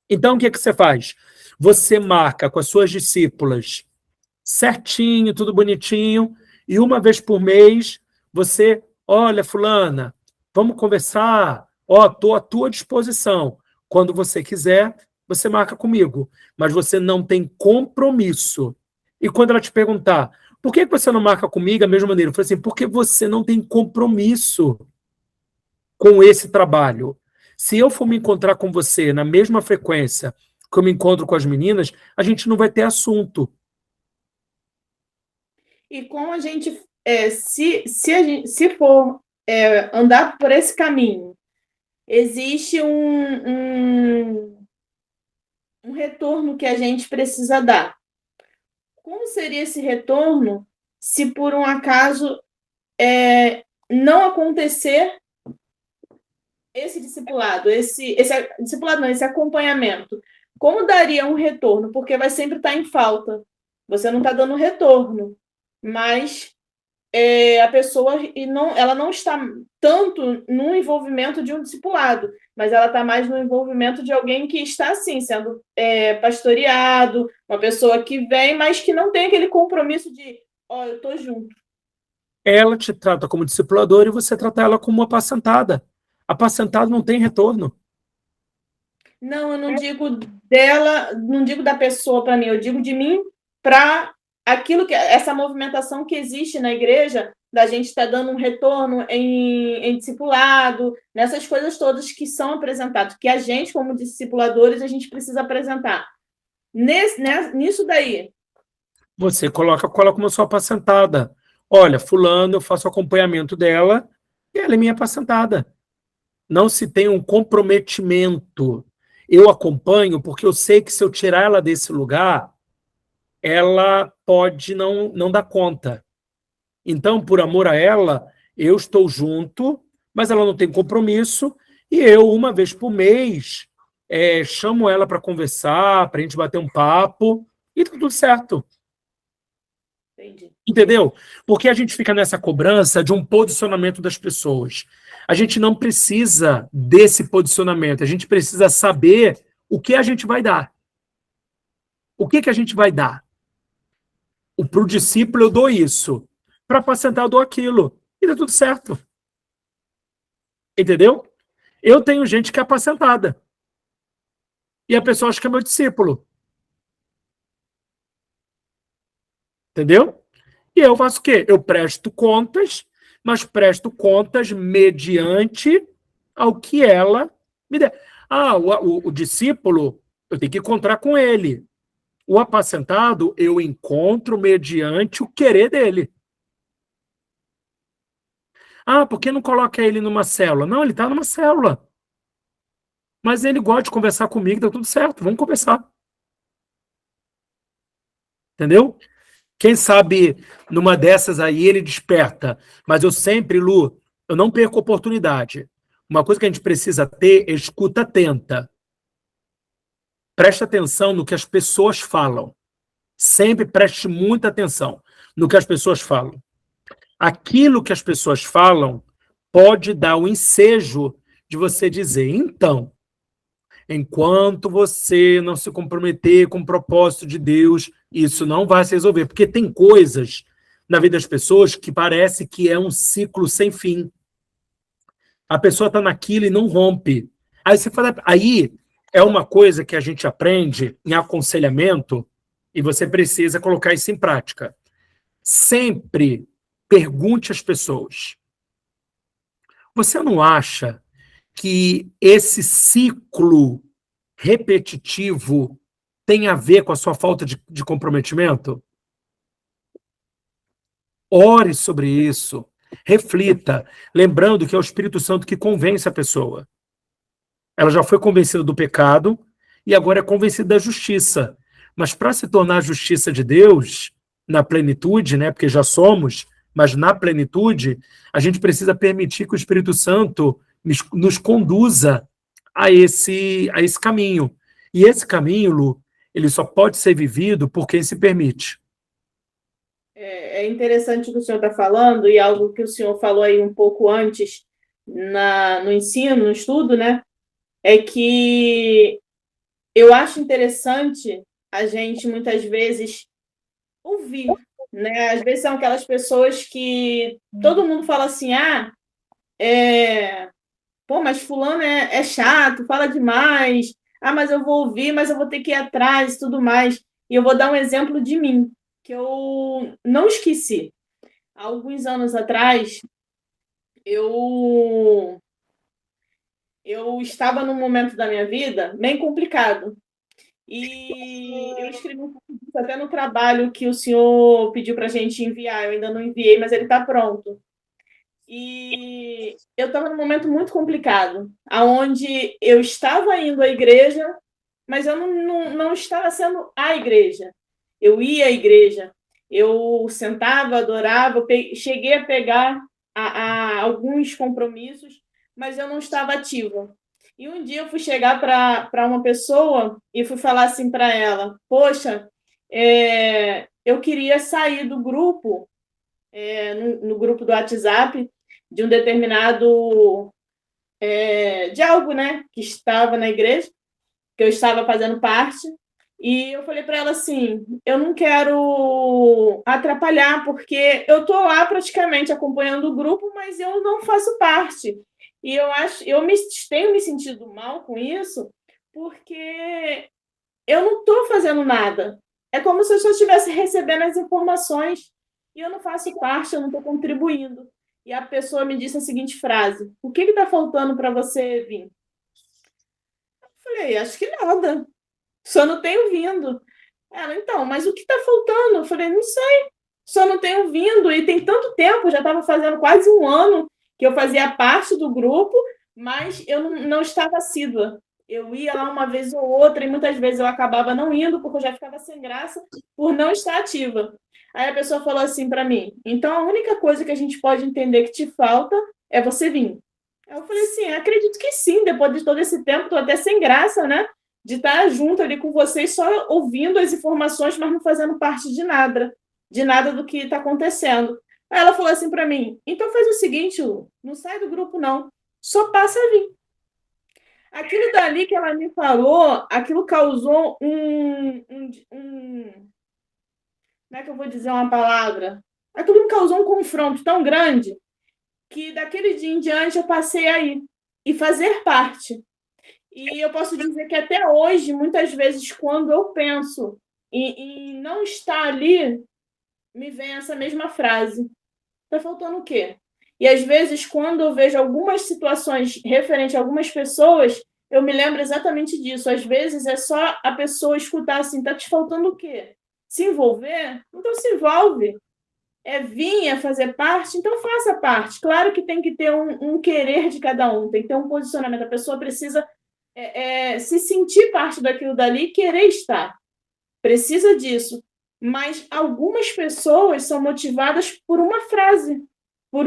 S1: Então, o que você faz? Você marca com as suas discípulas certinho, tudo bonitinho, e uma vez por mês você, olha, fulana, vamos conversar, estou à tua disposição. Quando você quiser, você marca comigo, mas você não tem compromisso. E quando ela te perguntar, por que você não marca comigo da mesma maneira? Eu falei assim, porque você não tem compromisso com esse trabalho. Se eu for me encontrar com você na mesma frequência que eu me encontro com as meninas, a gente não vai ter assunto.
S4: E como a gente, se for andar por esse caminho, existe um retorno que a gente precisa dar. Como seria esse retorno se por um acaso não acontecer esse discipulado, esse discipulado não, esse acompanhamento? Como daria um retorno? Porque vai sempre estar em falta. Você não está dando retorno, mas a pessoa ela não está tanto no envolvimento de um discipulado, mas ela está mais no envolvimento de alguém que está, assim, sendo pastoreado, uma pessoa que vem, mas que não tem aquele compromisso de Ó, eu tô junto.
S1: Ela te trata como discipuladora e você trata ela como uma apacentada. Apacentada não tem retorno.
S4: Não, eu não digo dela, não digo da pessoa para mim, eu digo de mim para aquilo que essa movimentação que existe na igreja, da gente estar dando um retorno em discipulado, nessas coisas todas que são apresentadas, que a gente, como discipuladores, a gente precisa apresentar. Nisso daí.
S1: Você coloca como sua apacentada. Olha, fulano, eu faço acompanhamento dela e ela é minha apacentada. Não se tem um comprometimento. Eu acompanho porque eu sei que se eu tirar ela desse lugar, ela pode não dar conta. Então, por amor a ela, eu estou junto, mas ela não tem compromisso, e eu, uma vez por mês, chamo ela para conversar, para a gente bater um papo, e tá tudo certo.
S4: Entendi.
S1: Entendeu? Porque a gente fica nessa cobrança de um posicionamento das pessoas. A gente não precisa desse posicionamento, a gente precisa saber o que a gente vai dar. O que a gente vai dar? Para o discípulo eu dou isso, para a apacentar eu dou aquilo, e dá tudo certo. Entendeu? Eu tenho gente que é apacentada, e a pessoa acha que é meu discípulo. Entendeu? E eu faço o quê? Eu presto contas, mas presto contas mediante ao que ela me der. O discípulo, eu tenho que encontrar com ele. O apacentado, eu encontro mediante o querer dele. Por que não coloca ele numa célula? Não, ele está numa célula. Mas ele gosta de conversar comigo, tá tudo certo, vamos conversar. Entendeu? Quem sabe numa dessas aí ele desperta. Mas eu sempre, Lu, eu não perco oportunidade. Uma coisa que a gente precisa ter é escuta atenta. Preste atenção no que as pessoas falam. Sempre preste muita atenção no que as pessoas falam. Aquilo que as pessoas falam pode dar o ensejo de você dizer, então, enquanto você não se comprometer com o propósito de Deus, isso não vai se resolver. Porque tem coisas na vida das pessoas que parece que é um ciclo sem fim. A pessoa está naquilo e não rompe. Aí é uma coisa que a gente aprende em aconselhamento e você precisa colocar isso em prática. Sempre pergunte às pessoas. Você não acha que esse ciclo repetitivo tem a ver com a sua falta de comprometimento? Ore sobre isso, reflita, lembrando que é o Espírito Santo que convence a pessoa. Ela já foi convencida do pecado e agora é convencida da justiça. Mas para se tornar a justiça de Deus, na plenitude, né, porque já somos, mas na plenitude, a gente precisa permitir que o Espírito Santo nos conduza a esse caminho. E esse caminho, Lu, ele só pode ser vivido por quem se permite.
S4: É interessante o que o senhor está falando, e algo que o senhor falou aí um pouco antes no ensino, no estudo, né? É que eu acho interessante a gente, muitas vezes, ouvir, né? Às vezes são aquelas pessoas que todo mundo fala assim, mas fulano é chato, fala demais, mas eu vou ouvir, mas eu vou ter que ir atrás e tudo mais. E eu vou dar um exemplo de mim, que eu não esqueci. Há alguns anos atrás, eu estava num momento da minha vida bem complicado. E eu escrevi um pouco disso até no trabalho que o senhor pediu para a gente enviar. Eu ainda não enviei, mas ele está pronto. E eu estava num momento muito complicado, onde eu estava indo à igreja, mas eu não estava sendo a igreja. Eu ia à igreja, eu sentava, adorava, cheguei a pegar alguns compromissos, mas eu não estava ativa. E um dia eu fui chegar para uma pessoa e fui falar assim para ela, poxa, eu queria sair do grupo, no grupo do WhatsApp, de um determinado, de algo, né, que estava na igreja, que eu estava fazendo parte, E eu falei para ela assim, eu não quero atrapalhar, porque eu estou lá praticamente acompanhando o grupo, mas eu não faço parte. E tenho me sentido mal com isso, porque eu não estou fazendo nada. É como se eu só estivesse recebendo as informações e eu não faço parte, eu não estou contribuindo. E a pessoa me disse a seguinte frase: o que está faltando para você vir? Eu falei, acho que nada, só não tenho vindo. Ela, então, mas o que está faltando? Eu falei, não sei, só não tenho vindo. E tem tanto tempo, já estava fazendo quase um ano que eu fazia parte do grupo, mas eu não estava assídua. Eu ia lá uma vez ou outra, e muitas vezes eu acabava não indo, porque eu já ficava sem graça por não estar ativa. Aí a pessoa falou assim para mim, então a única coisa que a gente pode entender que te falta é você vir. Aí eu falei assim, acredito que sim, depois de todo esse tempo, estou até sem graça, né? De estar junto ali com vocês, só ouvindo as informações, mas não fazendo parte de nada do que está acontecendo. Aí ela falou assim para mim, então faz o seguinte, Lu, não sai do grupo não, só passa a vir. Aquilo dali que ela me falou, aquilo causou como é que eu vou dizer uma palavra? Aquilo me causou um confronto tão grande que daquele dia em diante eu passei a ir e fazer parte. E eu posso dizer que até hoje, muitas vezes, quando eu penso em não estar ali, me vem essa mesma frase. Está faltando o quê? E às vezes, quando eu vejo algumas situações referentes a algumas pessoas, eu me lembro exatamente disso. Às vezes é só a pessoa escutar assim, está te faltando o quê? Se envolver? Então se envolve. É vir, é fazer parte, então faça parte. Claro que tem que ter um querer de cada um, tem que ter um posicionamento. A pessoa precisa se sentir parte daquilo dali e querer estar. Precisa disso. Mas algumas pessoas são motivadas por uma frase, por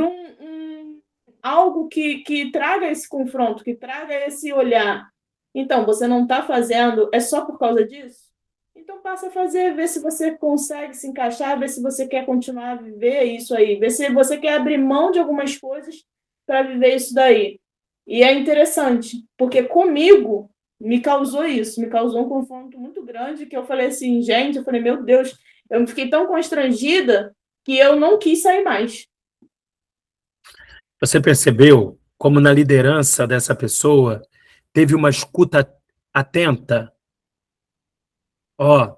S4: algo que traga esse confronto, que traga esse olhar. Então, você não está fazendo, é só por causa disso? Então, passa a fazer, vê se você consegue se encaixar, vê se você quer continuar a viver isso aí, vê se você quer abrir mão de algumas coisas para viver isso daí. E é interessante, porque comigo me causou isso, me causou um confronto muito grande, que eu falei assim, gente, eu falei, meu Deus, eu fiquei tão constrangida que eu não quis sair mais.
S1: Você percebeu como na liderança dessa pessoa teve uma escuta atenta? Ó,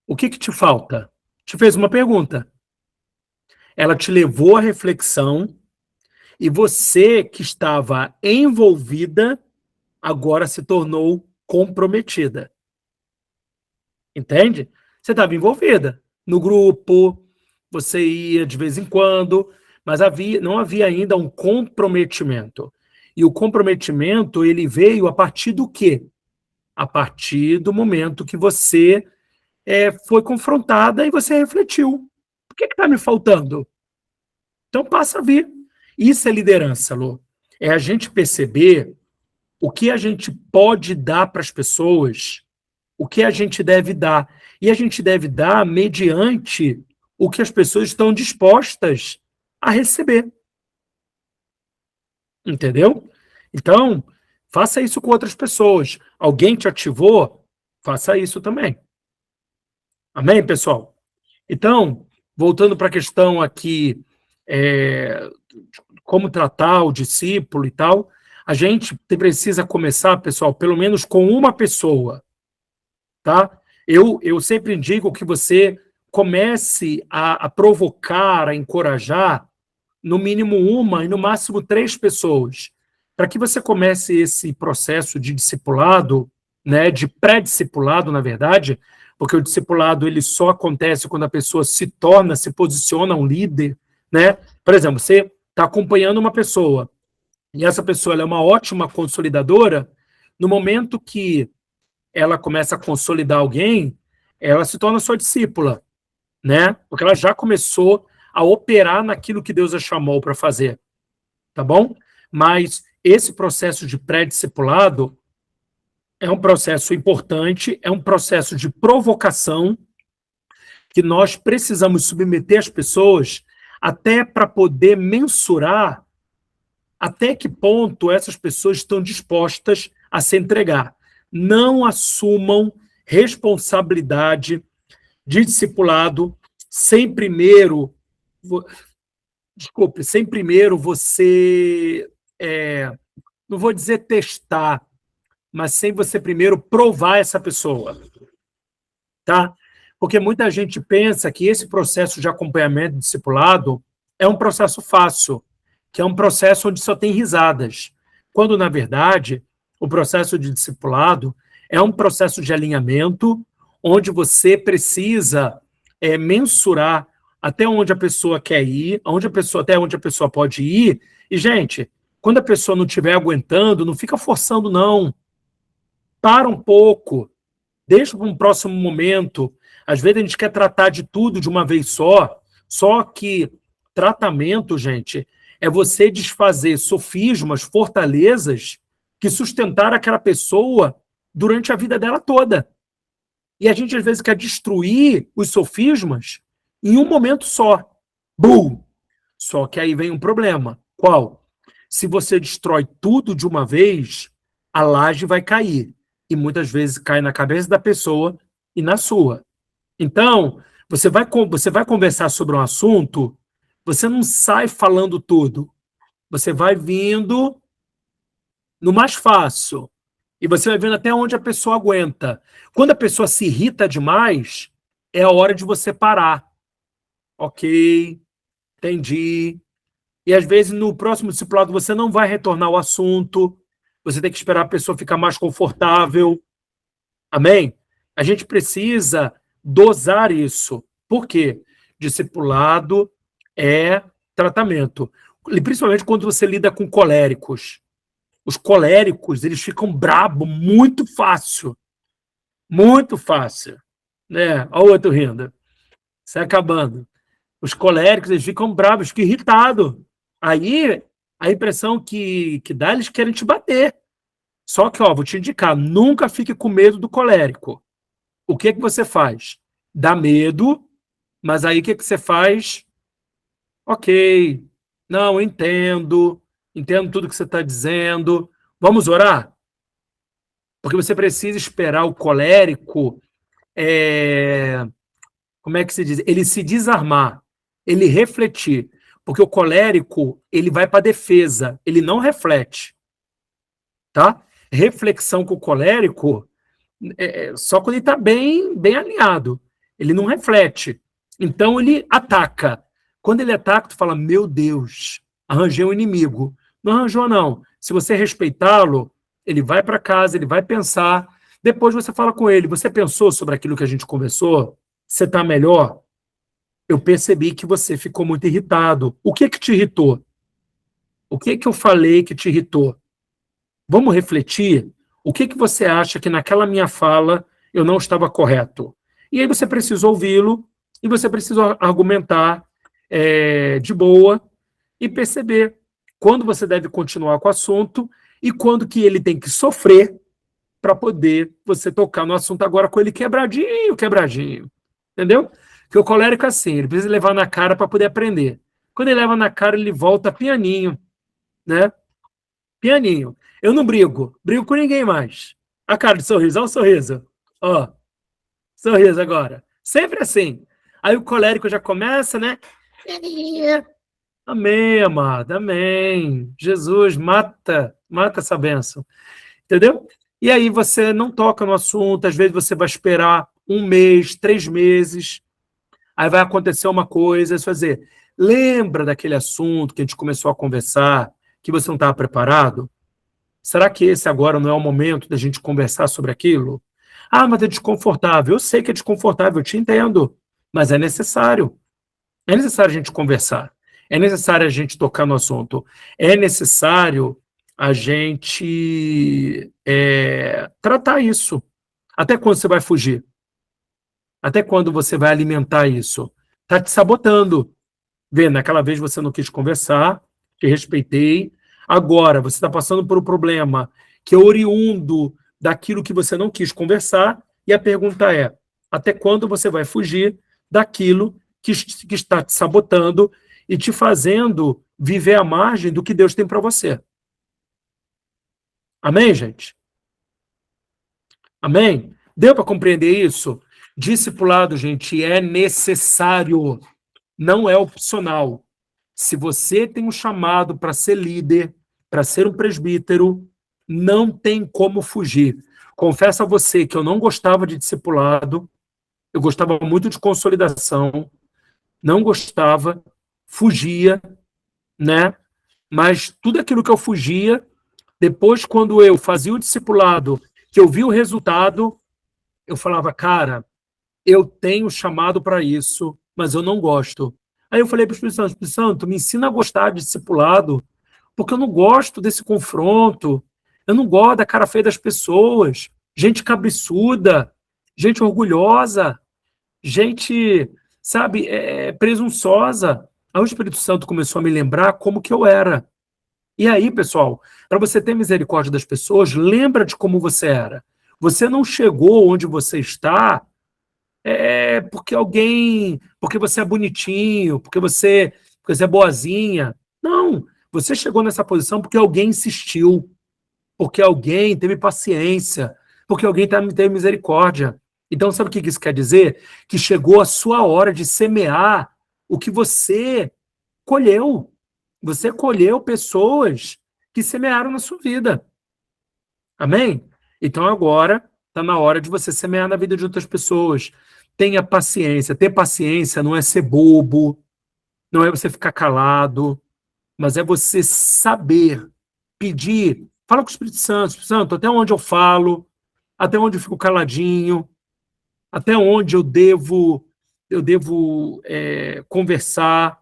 S1: o que te falta? Te fez uma pergunta. Ela te levou à reflexão e você que estava envolvida agora se tornou comprometida. Entende? Você estava envolvida no grupo, você ia de vez em quando, mas não havia ainda um comprometimento. E o comprometimento, ele veio a partir do quê? A partir do momento que você foi confrontada e você refletiu. O que está me faltando? Então passa a vir. Isso é liderança, Lu. É a gente perceber o que a gente pode dar para as pessoas, o que a gente deve dar. E a gente deve dar mediante o que as pessoas estão dispostas a receber. Entendeu? Então, faça isso com outras pessoas. Alguém te ativou? Faça isso também. Amém, pessoal? Então, voltando para a questão aqui, como tratar o discípulo e tal, a gente precisa começar, pessoal, pelo menos com uma pessoa, tá? Eu sempre digo que você comece a provocar, a encorajar, no mínimo uma e no máximo 3 pessoas, para que você comece esse processo de discipulado, né, de pré-discipulado, na verdade, porque o discipulado ele só acontece quando a pessoa se posiciona um líder, né? Por exemplo, você está acompanhando uma pessoa, e essa pessoa ela é uma ótima consolidadora, no momento que ela começa a consolidar alguém, ela se torna sua discípula, né? Porque ela já começou a operar naquilo que Deus a chamou para fazer, tá bom? Mas esse processo de pré-discipulado é um processo importante, é um processo de provocação que nós precisamos submeter as pessoas até para poder mensurar até que ponto essas pessoas estão dispostas a se entregar. Não assumam responsabilidade de discipulado sem primeiro você, não vou dizer testar, mas sem você primeiro provar essa pessoa, tá? Porque muita gente pensa que esse processo de acompanhamento discipulado é um processo fácil, que é um processo onde só tem risadas, quando, na verdade, o processo de discipulado é um processo de alinhamento, onde você precisa mensurar até onde a pessoa quer ir, até onde a pessoa pode ir. E, gente, quando a pessoa não estiver aguentando, não fica forçando, não. Para um pouco, deixa para um próximo momento. Às vezes a gente quer tratar de tudo de uma vez só que tratamento, gente, é você desfazer sofismas, fortalezas que sustentaram aquela pessoa durante a vida dela toda. E a gente, às vezes, quer destruir os sofismas em um momento só. Bum! Só que aí vem um problema. Qual? Se você destrói tudo de uma vez, a laje vai cair. E muitas vezes cai na cabeça da pessoa e na sua. Então, você vai conversar sobre um assunto, você não sai falando tudo. Você vai vindo no mais fácil. E você vai vendo até onde a pessoa aguenta. Quando a pessoa se irrita demais, é a hora de você parar. Ok, entendi. E às vezes no próximo discipulado você não vai retornar ao assunto, você tem que esperar a pessoa ficar mais confortável. Amém? A gente precisa dosar isso. Por quê? Discipulado é tratamento. E principalmente quando você lida com coléricos. Os coléricos, eles ficam brabos muito fácil. Muito fácil. Né? Olha o outro rindo. Você acabando. Os coléricos, eles ficam bravos, ficam irritados. Aí, a impressão que dá, eles querem te bater. Só que, vou te indicar, nunca fique com medo do colérico. O que você faz? Dá medo, mas aí o que você faz? Ok, não, entendo tudo que você está dizendo. Vamos orar? Porque você precisa esperar o colérico, como é que se diz? Ele se desarmar, ele refletir. Porque o colérico, ele vai para a defesa, ele não reflete. Tá? Reflexão com o colérico, só quando ele está bem alinhado. Ele não reflete. Então, ele ataca. Quando ele ataca, tu fala, meu Deus, arranjei um inimigo. Não arranjou, não. Se você respeitá-lo, ele vai para casa, ele vai pensar. Depois você fala com ele, você pensou sobre aquilo que a gente conversou? Você está melhor? Eu percebi que você ficou muito irritado. O que te irritou? O que eu falei que te irritou? Vamos refletir? O que você acha que naquela minha fala eu não estava correto? E aí você precisa ouvi-lo e você precisa argumentar de boa e perceber quando você deve continuar com o assunto e quando que ele tem que sofrer para poder você tocar no assunto agora com ele quebradinho. Entendeu? Porque o colérico é assim, ele precisa levar na cara para poder aprender. Quando ele leva na cara, ele volta pianinho, né? Pianinho. Eu não brigo com ninguém mais. A cara de sorriso, olha o sorriso. Ó, sorriso agora. Sempre assim. Aí o colérico já começa, né? Amém, amada, amém. Jesus, mata essa bênção. Entendeu? E aí você não toca no assunto, às vezes você vai esperar 1 mês, 3 meses, aí vai acontecer uma coisa, você vai dizer, lembra daquele assunto que a gente começou a conversar, que você não estava preparado? Será que esse agora não é o momento da gente conversar sobre aquilo? Ah, mas é desconfortável. Eu sei que é desconfortável, eu te entendo, mas é necessário. É necessário a gente conversar. É necessário a gente tocar no assunto. É necessário a gente tratar isso. Até quando você vai fugir? Até quando você vai alimentar isso? Está te sabotando. Vê, naquela vez você não quis conversar, te respeitei. Agora, você está passando por um problema que é oriundo daquilo que você não quis conversar, e a pergunta é, até quando você vai fugir daquilo que está te sabotando e te fazendo viver à margem do que Deus tem para você? Amém, gente? Amém? Deu para compreender isso? Discipulado, gente, é necessário, não é opcional. Se você tem um chamado para ser líder, para ser um presbítero, não tem como fugir. Confesso a você que eu não gostava de discipulado, eu gostava muito de consolidação, não gostava, fugia, né? Mas tudo aquilo que eu fugia, depois, quando eu fazia o discipulado, que eu vi o resultado, eu falava, cara, eu tenho chamado para isso, mas eu não gosto. Aí eu falei para o Espírito Santo, me ensina a gostar de discipulado, porque eu não gosto desse confronto, eu não gosto da cara feia das pessoas, gente cabeçuda, gente orgulhosa, gente, sabe, presunçosa. Aí o Espírito Santo começou a me lembrar como que eu era. E aí, pessoal, para você ter misericórdia das pessoas, lembra de como você era. Você não chegou onde você está porque você é bonitinho, porque você é boazinha. Não, você chegou nessa posição porque alguém insistiu, porque alguém teve paciência, porque alguém teve misericórdia. Então, sabe o que isso quer dizer? Que chegou a sua hora de semear o que você colheu. Você colheu pessoas que semearam na sua vida. Amém? Então, agora está na hora de você semear na vida de outras pessoas. Tenha paciência. Ter paciência não é ser bobo, não é você ficar calado, mas é você saber pedir. Fala com o Espírito Santo, até onde eu falo, até onde eu fico caladinho, até onde eu devo conversar.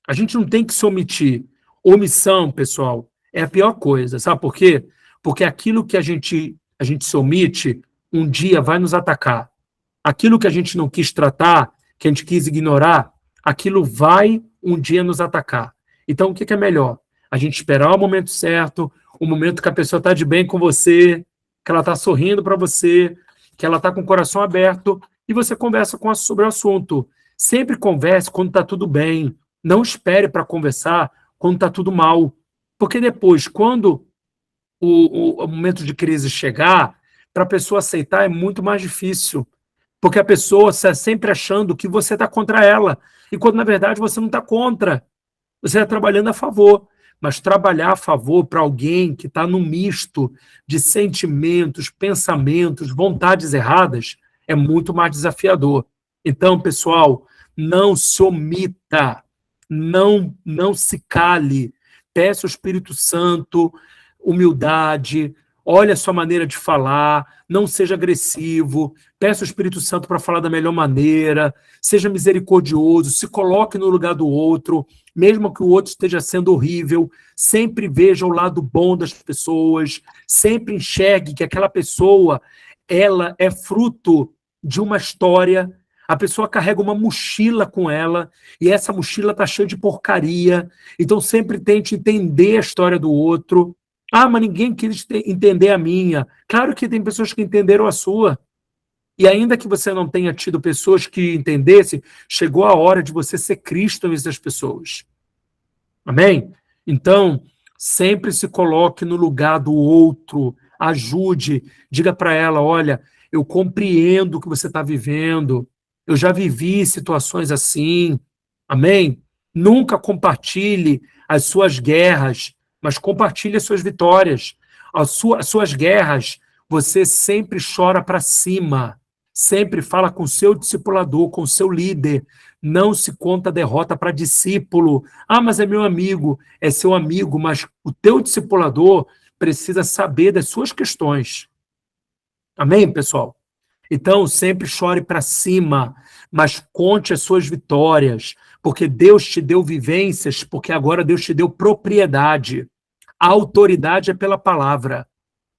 S1: A gente não tem que se omitir. Omissão, pessoal, é a pior coisa. Sabe por quê? Porque aquilo que a gente se omite, um dia vai nos atacar. Aquilo que a gente não quis tratar, que a gente quis ignorar, aquilo vai um dia nos atacar. Então, o que é melhor? A gente esperar o momento certo, o momento que a pessoa está de bem com você, que ela está sorrindo para você, que ela está com o coração aberto, e você conversa com ela sobre o assunto. Sempre converse quando está tudo bem. Não espere para conversar quando está tudo mal. Porque depois, quando o momento de crise chegar, para a pessoa aceitar é muito mais difícil. Porque a pessoa está sempre achando que você está contra ela. E quando, na verdade, você não está contra. Você está trabalhando a favor. Mas trabalhar a favor para alguém que está num misto de sentimentos, pensamentos, vontades erradas, é muito mais desafiador. Então, pessoal, não se omita. Não se cale. Peça ao Espírito Santo humildade, olhe a sua maneira de falar, não seja agressivo, peça ao Espírito Santo para falar da melhor maneira, seja misericordioso, se coloque no lugar do outro, mesmo que o outro esteja sendo horrível, sempre veja o lado bom das pessoas, sempre enxergue que aquela pessoa, ela é fruto de uma história. A pessoa carrega uma mochila com ela, e essa mochila está cheia de porcaria, então sempre tente entender a história do outro. Ah, mas ninguém quis entender a minha. Claro que tem pessoas que entenderam a sua. E ainda que você não tenha tido pessoas que entendessem, chegou a hora de você ser Cristo em vez das pessoas. Amém? Então, sempre se coloque no lugar do outro, ajude, diga para ela, olha, eu compreendo o que você está vivendo, eu já vivi situações assim, amém? Nunca compartilhe as suas guerras, mas compartilhe as suas vitórias. As suas guerras, você sempre chora para cima, sempre fala com o seu discipulador, com o seu líder, não se conta derrota para discípulo. Ah, mas é meu amigo, é seu amigo, mas o teu discipulador precisa saber das suas questões. Amém, pessoal? Então, sempre chore para cima, mas conte as suas vitórias, porque Deus te deu vivências, porque agora Deus te deu propriedade. A autoridade é pela palavra.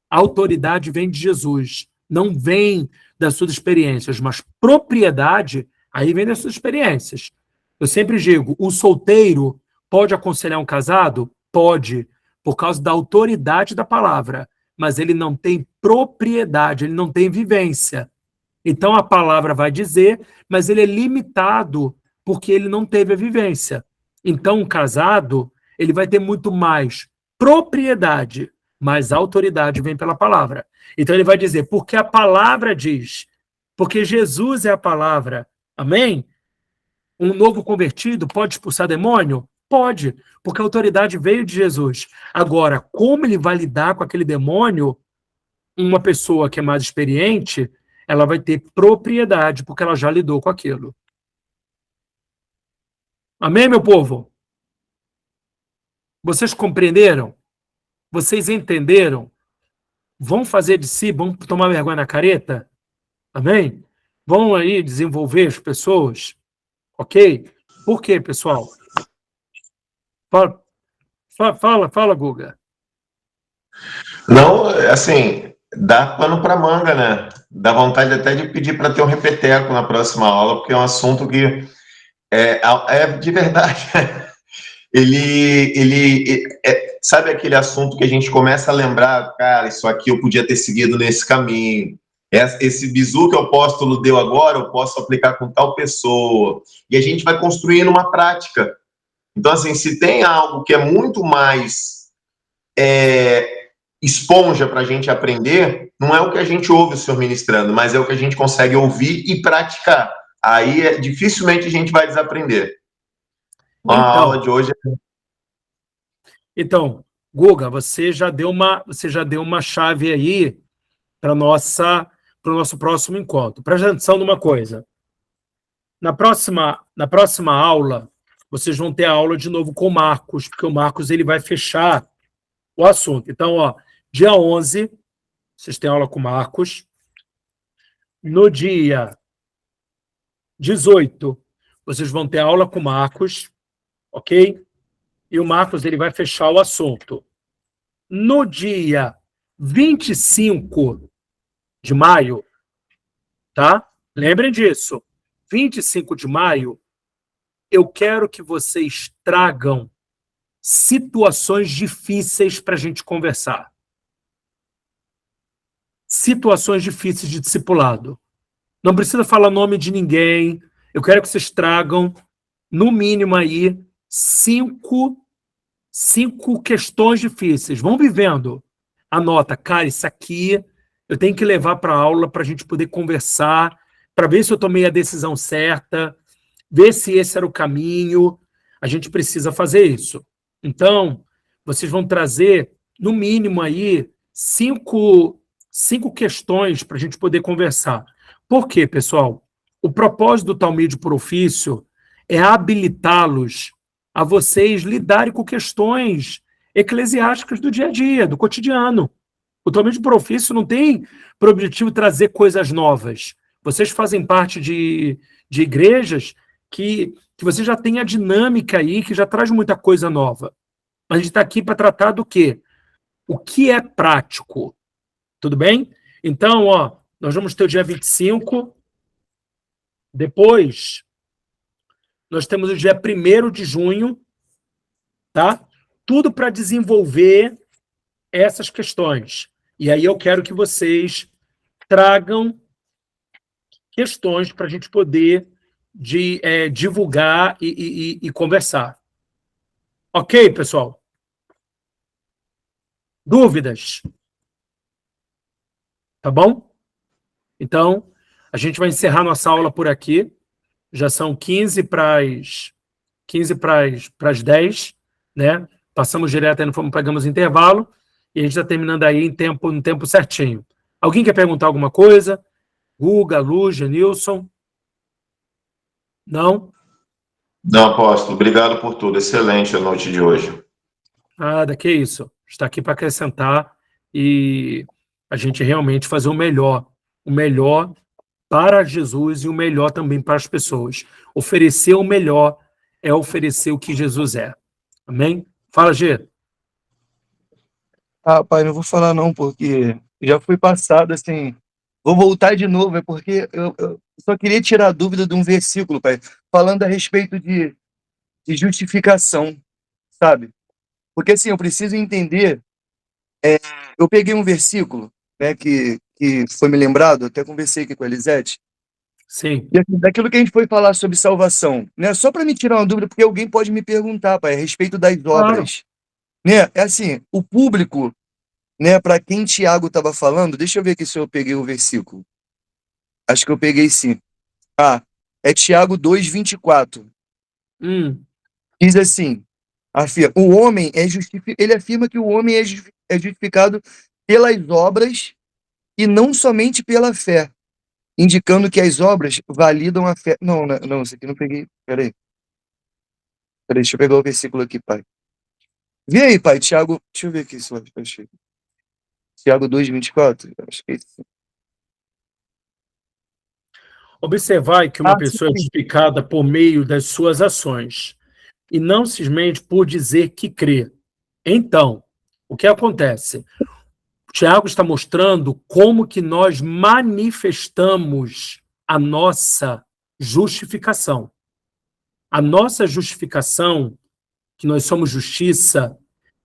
S1: A autoridade vem de Jesus, não vem das suas experiências, mas propriedade, aí vem das suas experiências. Eu sempre digo, o solteiro pode aconselhar um casado? Pode, por causa da autoridade da palavra, mas ele não tem propriedade, ele não tem vivência. Então a palavra vai dizer, mas ele é limitado porque ele não teve a vivência. Então um casado, ele vai ter muito mais propriedade, mas a autoridade vem pela palavra. Então ele vai dizer, porque a palavra diz, porque Jesus é a palavra. Amém? Um novo convertido pode expulsar demônio? Pode, porque a autoridade veio de Jesus. Agora, como ele vai lidar com aquele demônio, uma pessoa que é mais experiente, ela vai ter propriedade, porque ela já lidou com aquilo. Amém, meu povo? Vocês compreenderam? Vocês entenderam? Vão fazer de si, vão tomar vergonha na careta? Amém? Vão aí desenvolver as pessoas? Ok? Por quê, pessoal? Fala, Guga.
S2: Não, assim, dá pano para manga, né? Dá vontade até de pedir para ter um repeteco na próxima aula, porque é um assunto que é de verdade. Sabe aquele assunto que a gente começa a lembrar, cara, isso aqui eu podia ter seguido nesse caminho. Esse bizu que o apóstolo deu agora, eu posso aplicar com tal pessoa. E a gente vai construindo uma prática. Então, assim, se tem algo que é muito mais esponja para a gente aprender, não é o que a gente ouve o senhor ministrando, mas é o que a gente consegue ouvir e praticar. Aí, dificilmente a gente vai desaprender. A aula de hoje
S1: Então, Guga, você já deu uma chave aí para o nosso próximo encontro. Presta atenção numa coisa. Na próxima aula, vocês vão ter a aula de novo com o Marcos, porque o Marcos ele vai fechar o assunto. Então, dia 11, vocês têm aula com o Marcos. No dia 18, vocês vão ter aula com o Marcos, ok? E o Marcos ele vai fechar o assunto. No dia 25 de maio, tá? Lembrem disso. 25 de maio, eu quero que vocês tragam situações difíceis para a gente conversar. Situações difíceis de discipulado. Não precisa falar nome de ninguém. Eu quero que vocês tragam, no mínimo aí, cinco questões difíceis. Vão vivendo. Anota, cara, isso aqui eu tenho que levar para a aula para a gente poder conversar, para ver se eu tomei a decisão certa, ver se esse era o caminho. A gente precisa fazer isso. Então, vocês vão trazer, no mínimo aí, cinco questões para a gente poder conversar. Por quê, pessoal? O propósito do Talmídio por Ofício é habilitá-los a vocês lidarem com questões eclesiásticas do dia a dia, do cotidiano. O Talmídio por Ofício não tem por objetivo trazer coisas novas. Vocês fazem parte de igrejas que você já tem a dinâmica aí, que já traz muita coisa nova. A gente está aqui para tratar do quê? O que é prático. Tudo bem? Então, nós vamos ter o dia 25. Depois, nós temos o dia 1º de junho, tá? Tudo para desenvolver essas questões. E aí eu quero que vocês tragam questões para a gente poder divulgar e conversar. Ok, pessoal? Dúvidas? Tá bom? Então, a gente vai encerrar nossa aula por aqui. Já são 15 para as 10, né? Passamos direto aí, pegamos intervalo, e a gente está terminando aí no tempo certinho. Alguém quer perguntar alguma coisa? Guga, Lúcia, Nilson? Não?
S2: Não, apóstolo. Obrigado por tudo. Excelente a noite de hoje.
S1: Nada, que isso. Está aqui para acrescentar e a gente realmente fazer o melhor para Jesus e o melhor também para as pessoas. Oferecer o melhor é oferecer o que Jesus é. Amém? Fala, Gê.
S3: Pai, não vou falar não, porque já fui passado, assim, vou voltar de novo, é porque eu só queria tirar a dúvida de um versículo, pai, falando a respeito de justificação, sabe? Porque, assim, eu preciso entender, eu peguei um versículo, né, que foi me lembrado, até conversei aqui com a Elisete,
S1: Sim.
S3: e, assim, daquilo que a gente foi falar sobre salvação, né, só para me tirar uma dúvida, porque alguém pode me perguntar, pai, a respeito das obras, né, é assim, o público né, para quem Tiago estava falando, deixa eu ver aqui se eu peguei o versículo. Acho que eu peguei sim. É Tiago 2:24. Diz assim, o homem ele afirma que o homem é justificado pelas obras e não somente pela fé, indicando que as obras validam a fé. Não, não, isso aqui não peguei. Peraí, deixa eu pegar o versículo aqui, pai. Vê aí, pai, Tiago, deixa eu ver aqui se eu achei. Tiago 2:24, acho que é isso.
S1: Observai que uma pessoa é
S3: Sim.
S1: justificada por meio das suas ações, e não simplesmente por dizer que crê. Então, o que acontece? O Tiago está mostrando como que nós manifestamos a nossa justificação. A nossa justificação, que nós somos justiça,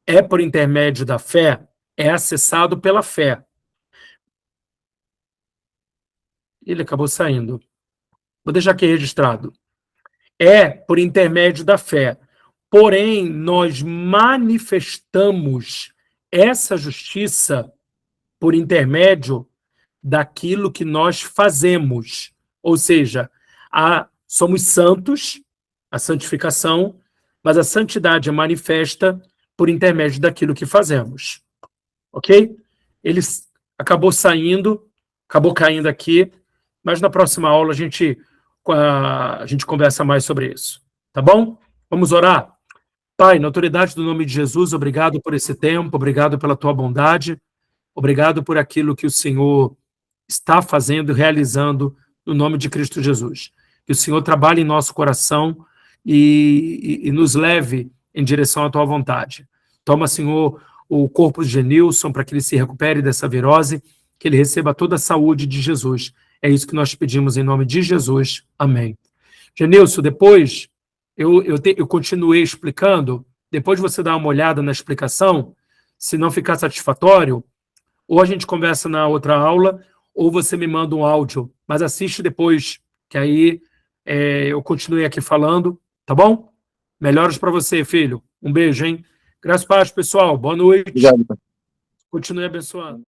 S1: é por intermédio da fé, é acessado pela fé. Ele acabou saindo. Vou deixar aqui registrado. É por intermédio da fé. Porém, nós manifestamos essa justiça por intermédio daquilo que nós fazemos. Ou seja, somos santos, a santificação, mas a santidade é manifesta por intermédio daquilo que fazemos. Ok? Ele acabou saindo, acabou caindo aqui, mas na próxima aula a gente conversa mais sobre isso. Tá bom? Vamos orar? Pai, na autoridade do nome de Jesus, obrigado por esse tempo, obrigado pela tua bondade, obrigado por aquilo que o Senhor está fazendo e realizando no nome de Cristo Jesus. Que o Senhor trabalhe em nosso coração e nos leve em direção à tua vontade. Toma, Senhor, o corpo de Genilson para que ele se recupere dessa virose, que ele receba toda a saúde de Jesus. É isso que nós pedimos em nome de Jesus. Amém. Genilson, depois eu continuei explicando, depois você dá uma olhada na explicação, se não ficar satisfatório, ou a gente conversa na outra aula, ou você me manda um áudio, mas assiste depois, que aí eu continuei aqui falando, tá bom? Melhoras para você, filho. Um beijo, hein? Graças a Deus, pessoal. Boa noite.
S3: Obrigado, pai.
S1: Continue abençoando.